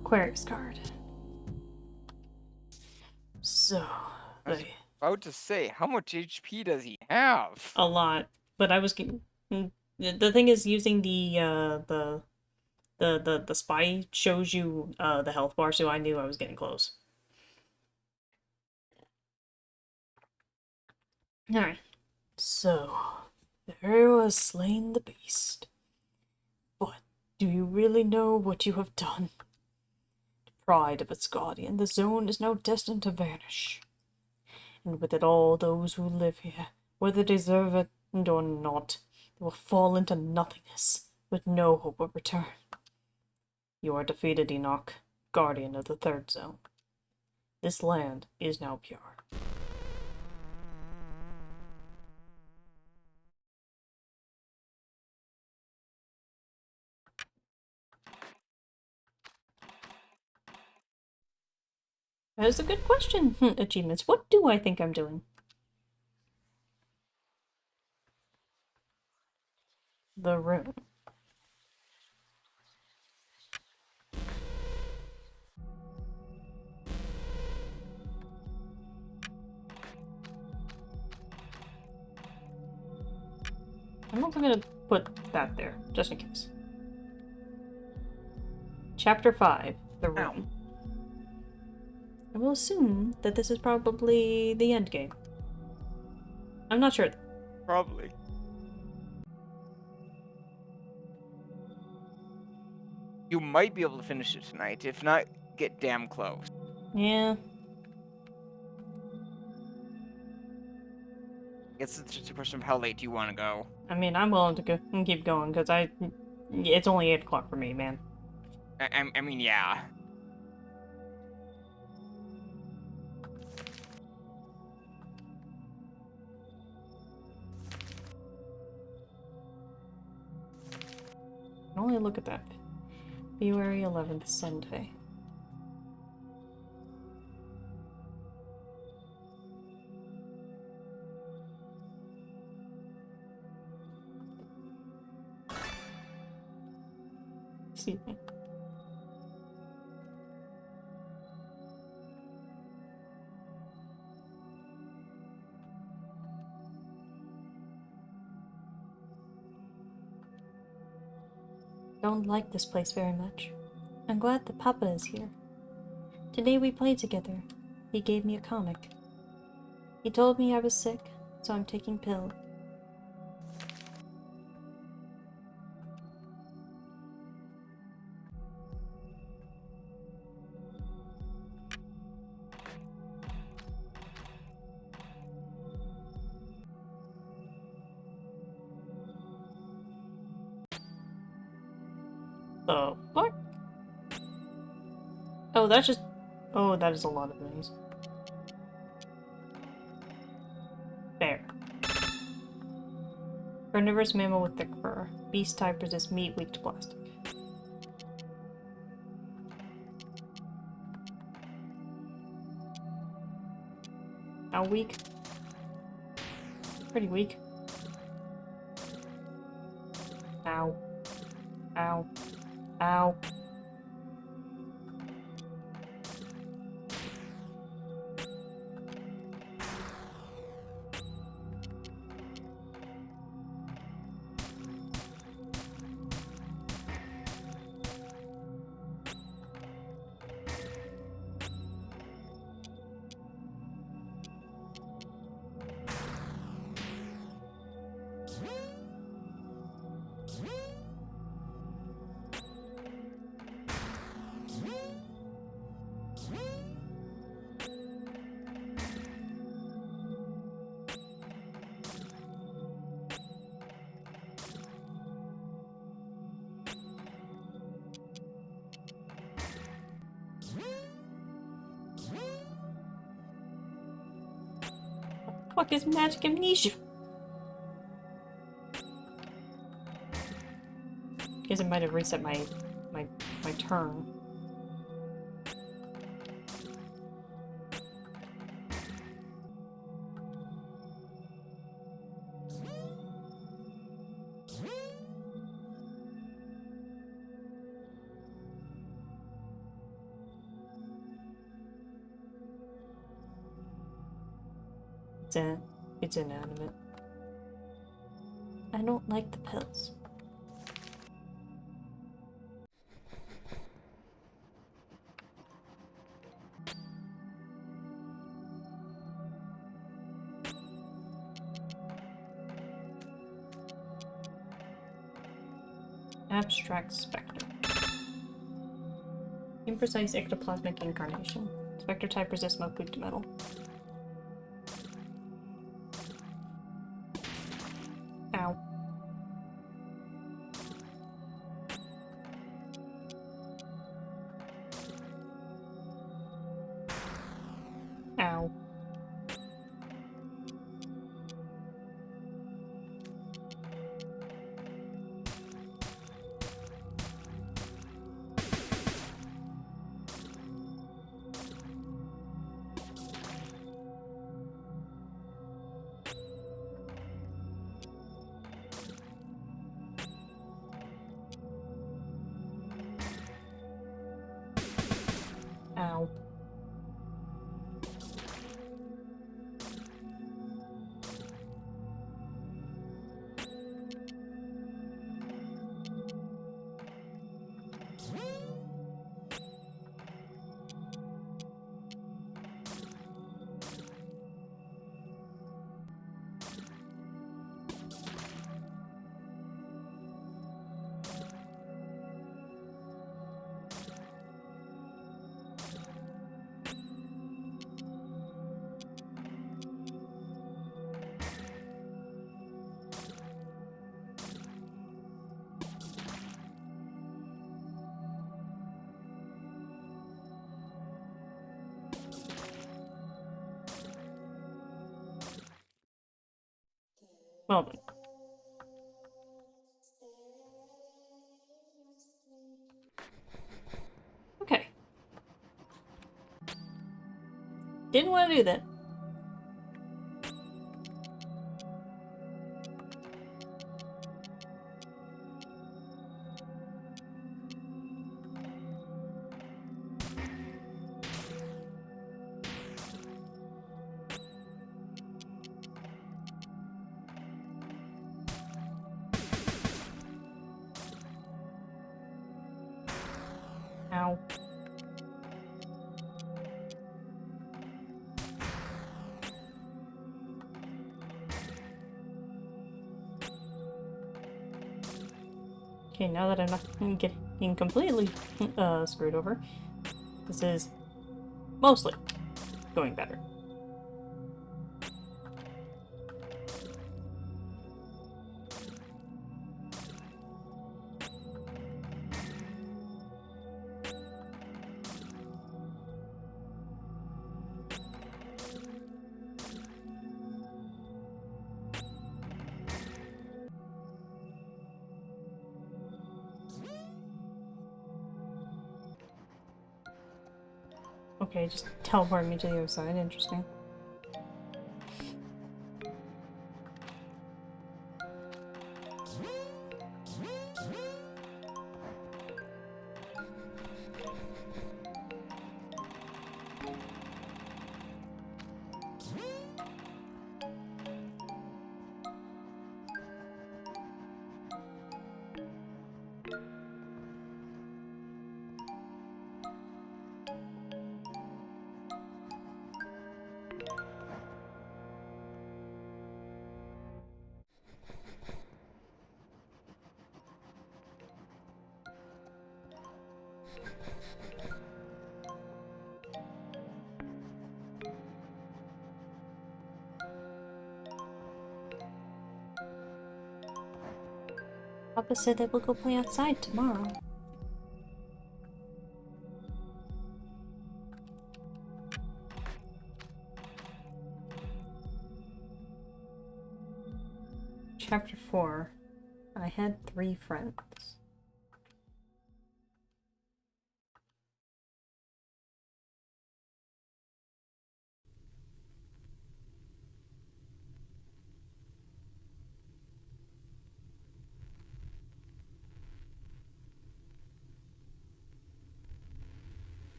Aquarius card. So, I was the- about to say, how much HP does he have? a lot, but I was the thing is using the spy shows you the health bar, so I knew I was getting close. Alright, so there was slain the beast. But do you really know what you have done? pride of its guardian, the zone is now destined to vanish. And with it all those who live here, whether they deserve it or not, they will fall into nothingness, with no hope of return. You are defeated, Enoch, guardian of the third zone. This land is now pure. That is a good question. Achievements. What do I think I'm doing? The room. I'm also gonna put that there, just in case. Chapter 5, The Room. I will assume that this is probably the end game. I'm not sure. Probably. You might be able to finish it tonight. If not, get damn close. Yeah. I guess it's just a question of how late do you want to go. I mean, I'm willing to go and keep going, because it's only 8 o'clock for me, man. I mean, yeah. I can only look at that. February 11th, Sunday. Excuse me. Don't like this place very much. I'm glad that Papa is here. Today we played together. He gave me a comic. He told me I was sick, so I'm taking pills. Oh, what? Oh, that's just... Oh, that is a lot of things. Bear. Carnivorous mammal with thick fur. Beast type resists meat, weak to plastic. How weak? Pretty weak. Ow. Ow. Ow. Fuck is magic amnesia? Guess it might have reset my turn. It's inanimate. I don't like the pills. Abstract specter. Imprecise ectoplasmic incarnation. Spectre type resists smoke proof to metal. Ow. Ow. Ow. Well then. Okay. Didn't want to do that. Ow. Okay, now that I'm not getting completely screwed over, this is mostly going better. Okay, just teleport me to the other side. Interesting. Papa said that we'll go play outside tomorrow. Chapter 4. I had 3 friends.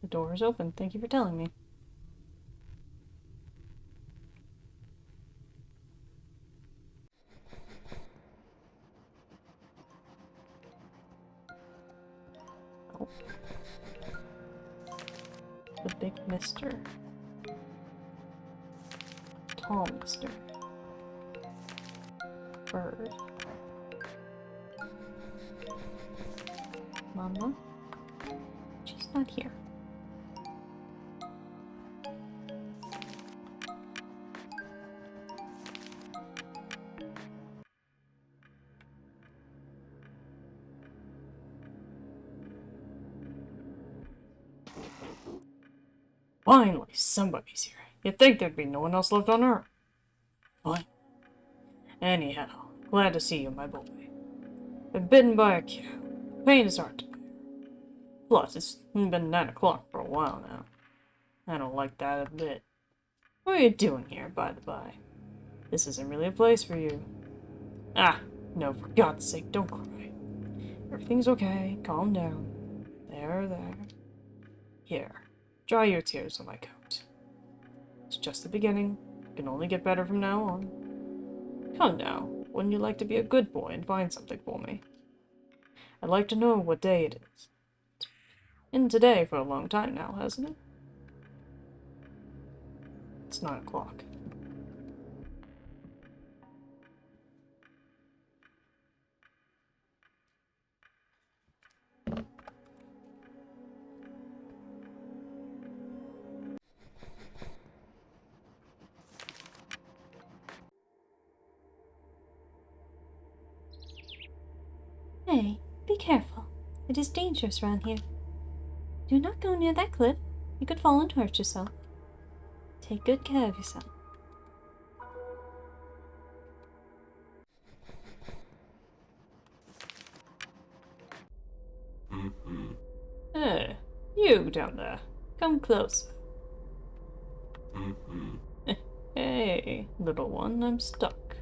The door is open. Thank you for telling me. Oh. The big mister. Tall mister. Bird. Mama? She's not here. Finally, somebody's here. You'd think there'd be no one else left on Earth. Fine. Anyhow, glad to see you, my boy. Been bitten by a cow. Pain is hard to bear. Plus, it's been 9 o'clock for a while now. I don't like that a bit. What are you doing here, by the by? This isn't really a place for you. Ah, no, for God's sake, don't cry. Everything's okay. Calm down. There. Here, dry your tears on my coat. It's just the beginning. It can only get better from now on. Come now, wouldn't you like to be a good boy and find something for me? I'd like to know what day it is. It's been today for a long time now, hasn't it? It's 9 o'clock. Hey, be careful. It is dangerous around here. Do not go near that cliff. You could fall and hurt yourself. Take good care of yourself. Hey, you down there. Come close. Hey, little one, I'm stuck.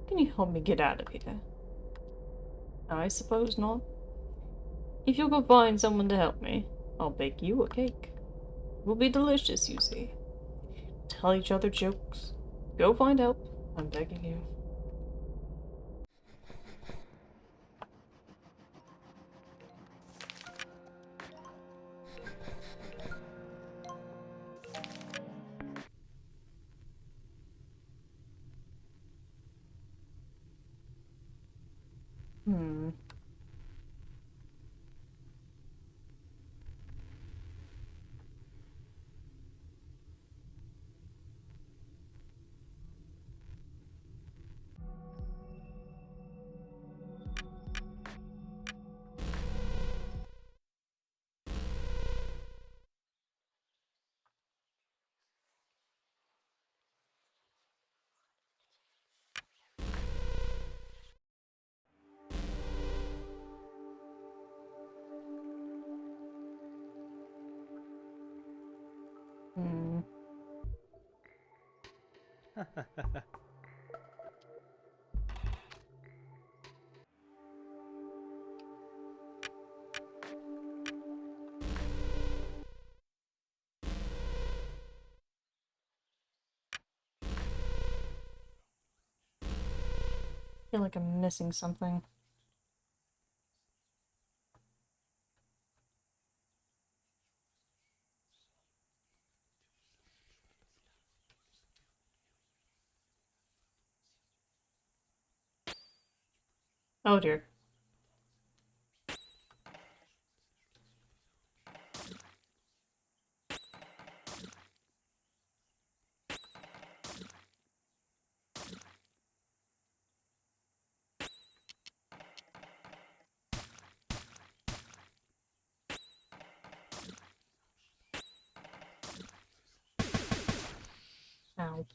Can you help me get out of here? I suppose not. If you'll go find someone to help me, I'll bake you a cake. It will be delicious, you see. Tell each other jokes. Go find help. I'm begging you. Hmm. Hmm. I feel like I'm missing something. Oh dear. Ow.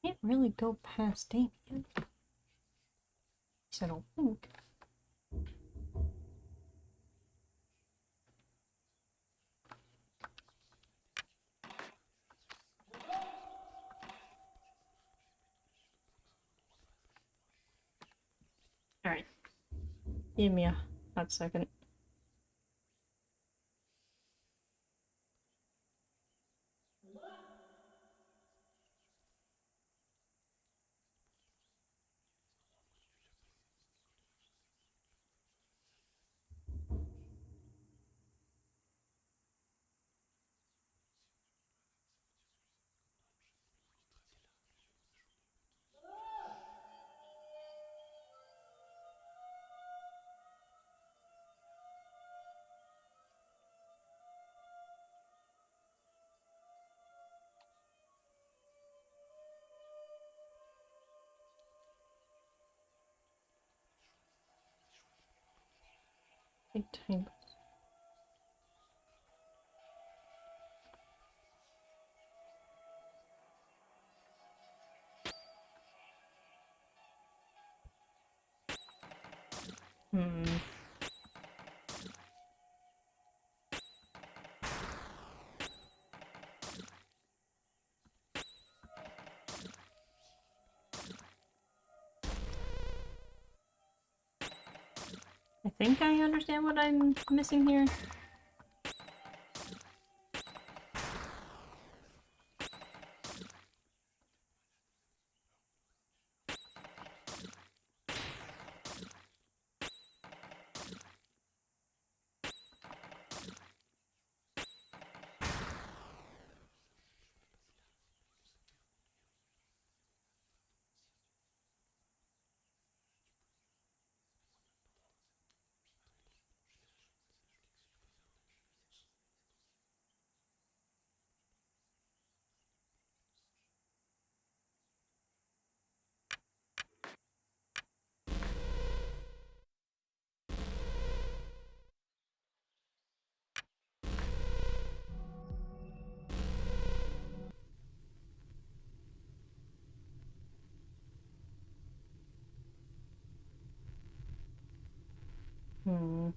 Can't really go past Damien. At least I don't think. Give me a hot second. Big time. Hmm. I think I understand what I'm missing here. Hmm.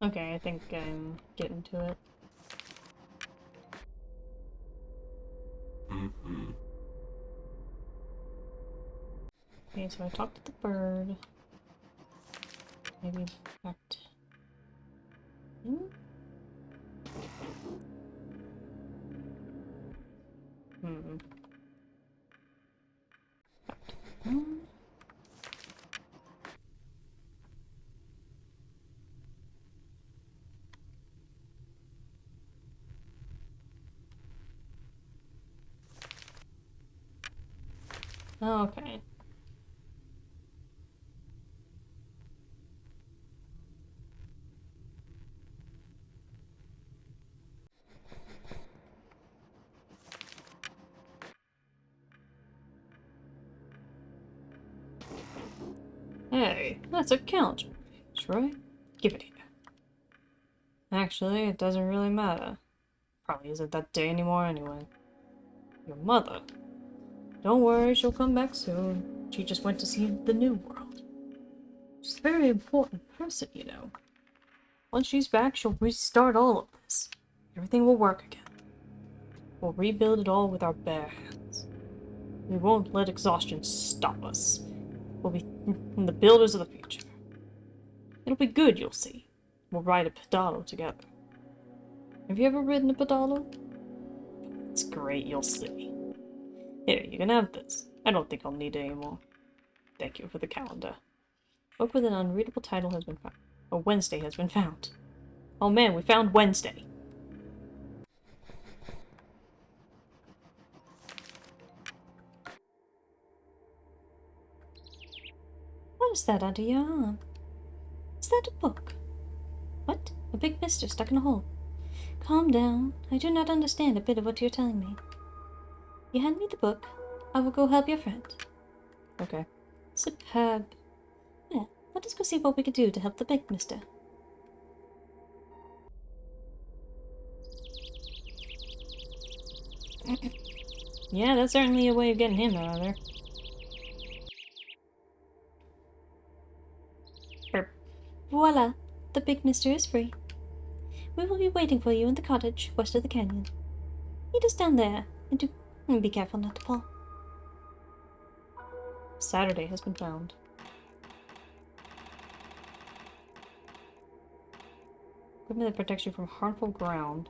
Okay, I think I'm getting to it. Okay, so I talked to the bird. Maybe back to him? Hmm. Back to him? Okay. Hey, that's a calendar page, right? Give it here. Actually, it doesn't really matter. Probably isn't that day anymore anyway. Your mother. Don't worry, she'll come back soon. She just went to see the new world. She's a very important person, you know. Once she's back, she'll restart all of this. Everything will work again. We'll rebuild it all with our bare hands. We won't let exhaustion stop us. We'll be the builders of the future. It'll be good, you'll see. We'll ride a pedalo together. Have you ever ridden a pedalo? It's great, you'll see. Here, you can have this. I don't think I'll need it anymore. Thank you for the calendar. Book with an unreadable title has been found. Oh, Wednesday has been found. Oh man, we found Wednesday. What is that under your arm? Is that a book? What? A big mister stuck in a hole. Calm down. I do not understand a bit of what you're telling me. You hand me the book. I will go help your friend. Okay. Superb. Well, let us go see what we can do to help the big mister. Yeah, that's certainly a way of getting him out of there. Burp. Voila! The big mister is free. We will be waiting for you in the cottage west of the canyon. Meet us down there, and be careful not to fall. Saturday has been found. Equipment that protects you from harmful ground.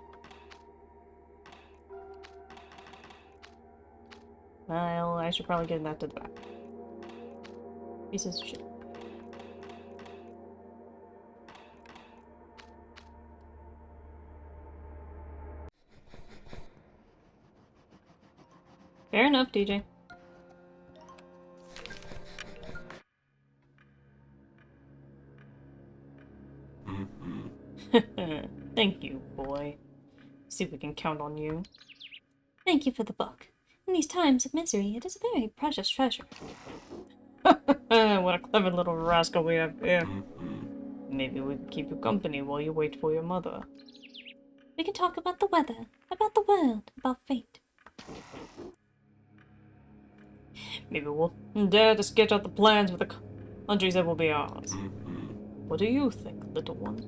Well, I should probably get that to the back. Pieces of shit. Fair enough, DJ. Thank you, boy. See if we can count on you. Thank you for the book. In these times of misery, it is a very precious treasure. What a clever little rascal we have here. Maybe we can keep you company while you wait for your mother. We can talk about the weather, about the world, about fate. Maybe we'll dare to sketch out the plans for the countries that will be ours. What do you think, little one?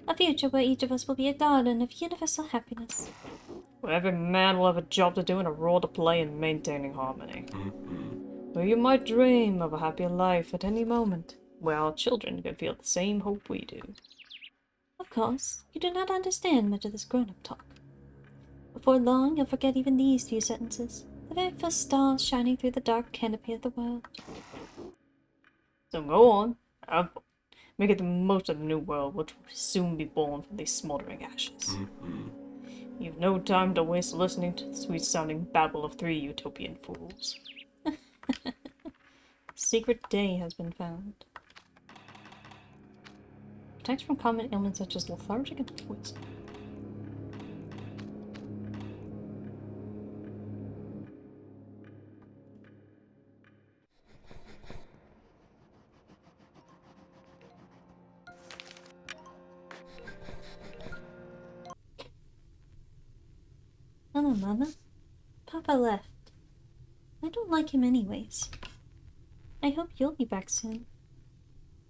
A future where each of us will be a garden of universal happiness. Where every man will have a job to do and a role to play in maintaining harmony. Where you might dream of a happier life at any moment, where our children can feel the same hope we do. Of course, you do not understand much of this grown-up talk. Before long, you'll forget even these few sentences. The very first stars shining through the dark canopy of the world. So go on, have fun. Make it the most of the new world, which will soon be born from these smoldering ashes. You've no time to waste listening to the sweet-sounding babble of three utopian fools. Secret day has been found. Protects from common ailments such as lethargic and poison. Hello, Mama. Papa left. I don't like him anyways. I hope you'll be back soon.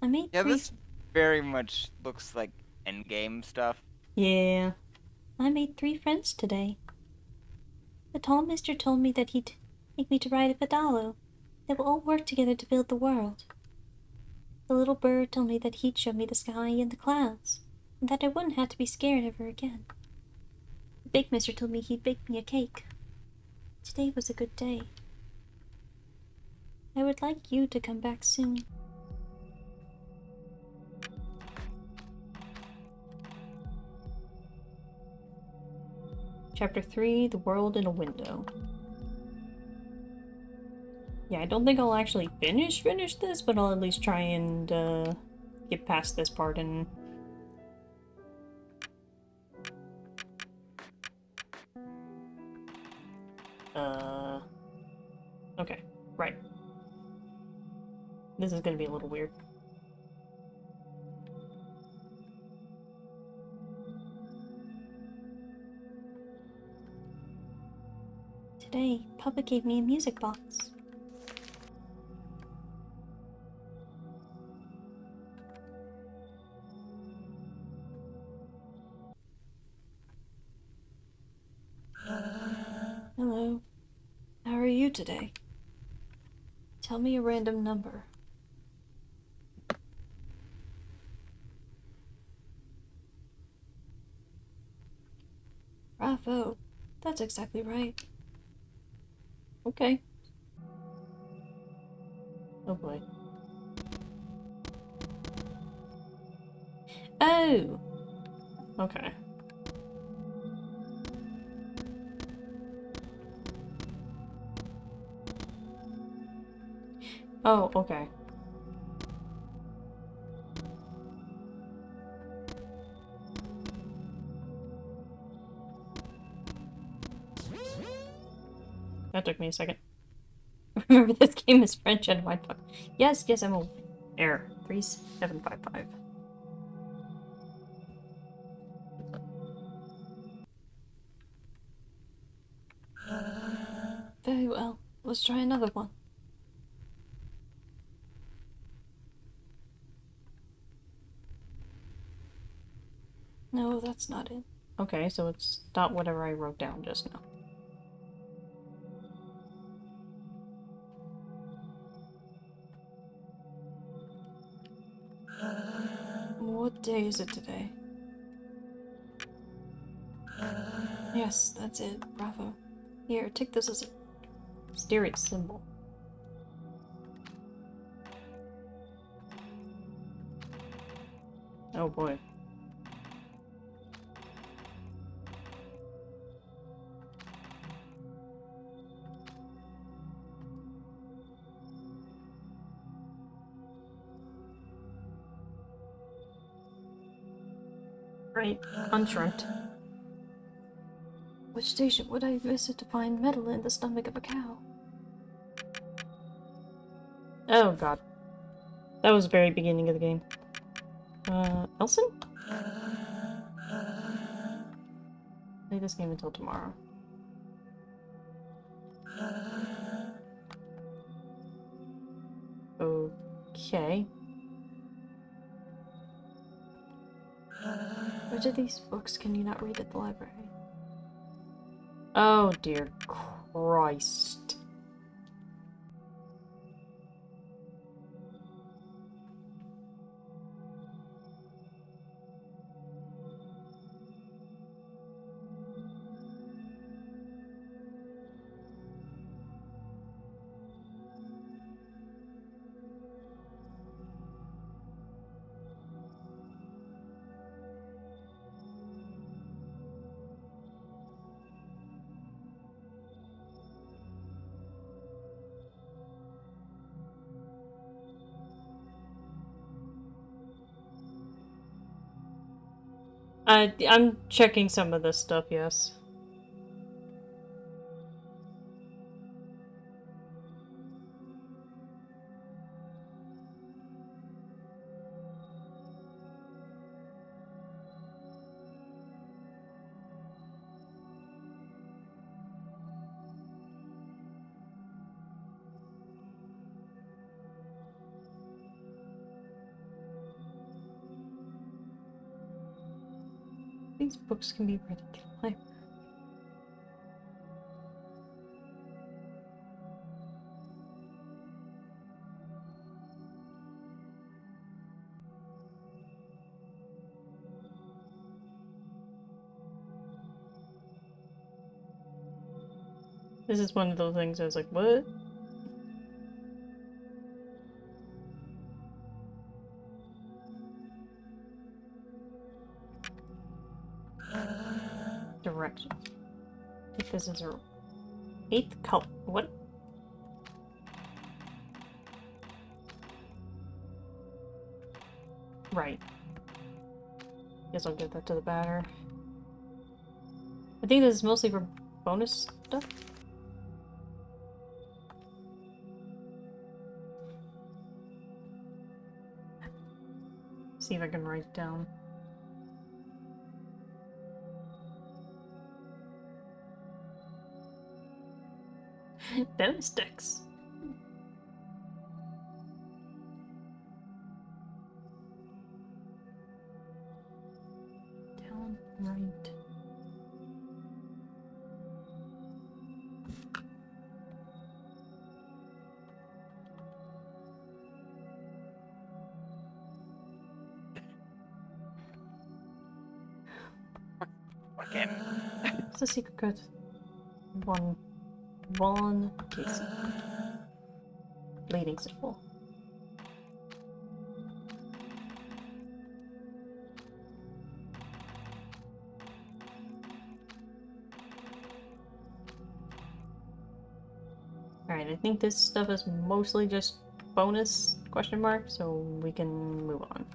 I made Yeah, three... this very much looks like endgame stuff. Yeah. I made 3 friends today. The tall mister told me that he'd take me to ride a pedalo, that we'll all work together to build the world. The little bird told me that he'd show me the sky and the clouds, and that I wouldn't have to be scared ever again. The big mister told me he'd bake me a cake. Today was a good day. I would like you to come back soon. Chapter 3, The World in a Window. Yeah, I don't think I'll actually finish this, but I'll at least try and get past this part and... Okay, right. This is gonna be a little weird. Today, Papa gave me a music box. Hello. How are you today? Tell me a random number. Bravo. That's exactly right. Okay. Oh boy. Oh! Okay. Oh, okay. That took me a second. Remember, this game is French and Wi-Fi. Yes, yes, I'm a... Error. 3755. Very well. Let's try another one. No, that's not it. Okay, so it's not whatever I wrote down just now. What day is it today? Yes, that's it. Bravo. Here, take this as a Mysterious symbol. Oh boy. Right, unshrimped. Which station would I visit to find metal in the stomach of a cow? Oh god. That was the very beginning of the game. Elson? Play this game until tomorrow. Okay. Which of these books can you not read at the library? Oh dear Christ. I'm checking some of this stuff, yes. These books can be read at the library. This is one of those things I was like, what? Directions. I think this is a 8th color. What? Right. Guess I'll give that to the batter. I think this is mostly for bonus stuff. See if I can write down. Bonus decks. Down, right. Again. What's the secret code? One Casey. Leading symbol. Alright, I think this stuff is mostly just bonus question mark, so we can move on.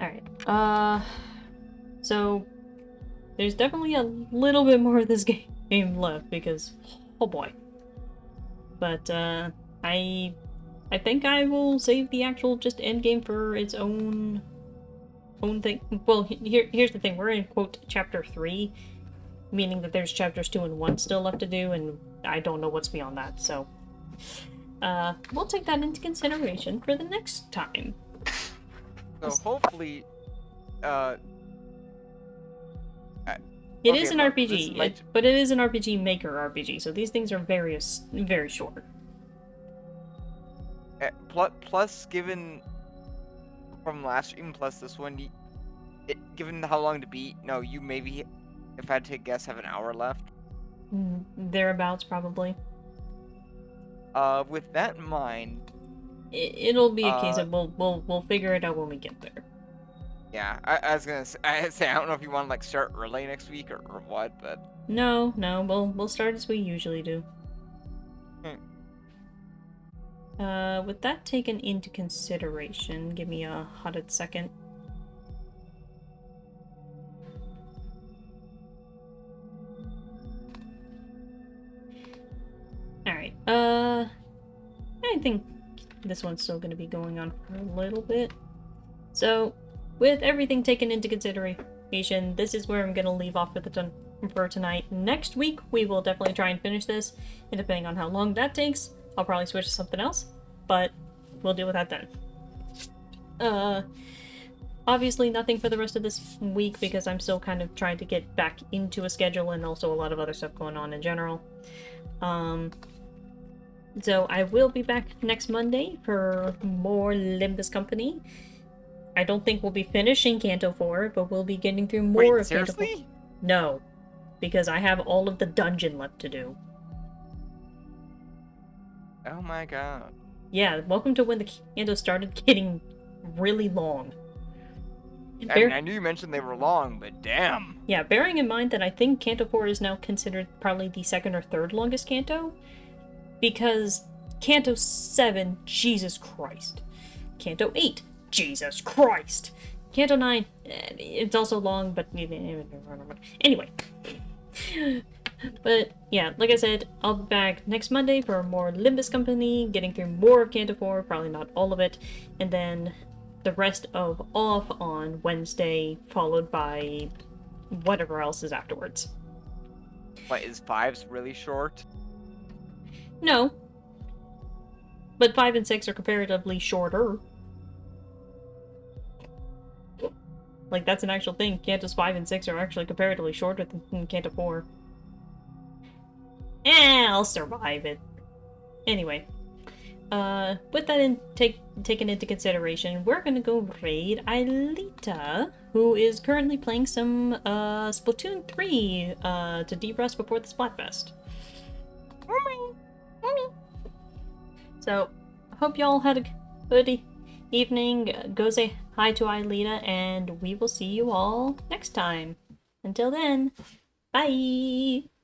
Alright, so there's definitely a little bit more of this game left because, oh boy. But, I think I will save the actual just end game for its own thing. Well, here's the thing. We're in, quote, chapter 3, meaning that there's chapters 2 and 1 still left to do, and I don't know what's beyond that, so... we'll take that into consideration for the next time. So hopefully, It okay, is an look, this RPG, might- but it is an RPG Maker RPG, so these things are very short. plus given from last stream plus this one, given how long to beat, no, you maybe, if I had to guess, have an hour left. Thereabouts, probably. With that in mind, It'll be a case of we'll figure it out when we get there. yeah, I was gonna say, I don't know if you want to like start early next week or what, but No, we'll start as we usually do. With that taken into consideration, give me a hotted second. Alright, I think this one's still gonna be going on for a little bit. So, with everything taken into consideration, this is where I'm gonna leave off for tonight. Next week, we will definitely try and finish this, and depending on how long that takes, I'll probably switch to something else, but we'll deal with that then. Obviously nothing for the rest of this week because I'm still kind of trying to get back into a schedule and also a lot of other stuff going on in general. So I will be back next Monday for more Limbus Company. I don't think we'll be finishing Canto 4, but we'll be getting through more wait, of Canto 4. seriously? No, because I have all of the dungeon left to do. Oh my god. Yeah, welcome to when the Canto started getting really long. I mean, I knew you mentioned they were long, but damn. Yeah, bearing in mind that I think Canto 4 is now considered probably the second or third longest Canto, because Canto 7, Jesus Christ. Canto 8, Jesus Christ. Canto 9, it's also long, but anyway. But yeah, like I said, I'll be back next Monday for more Limbus Company, getting through more of Canto 4, probably not all of it, and then the rest of off on Wednesday, followed by whatever else is afterwards. What, is 5's really short? No. But 5 and 6 are comparatively shorter. Like, that's an actual thing. Cantos 5 and 6 are actually comparatively shorter than Canto 4. I'll survive it. Anyway. With that taken into consideration, we're gonna go raid Aelita, who is currently playing some Splatoon 3 to de-rest before the Splatfest. So, hope y'all had a good evening. Go say hi to Aelita, and we will see you all next time. Until then, bye!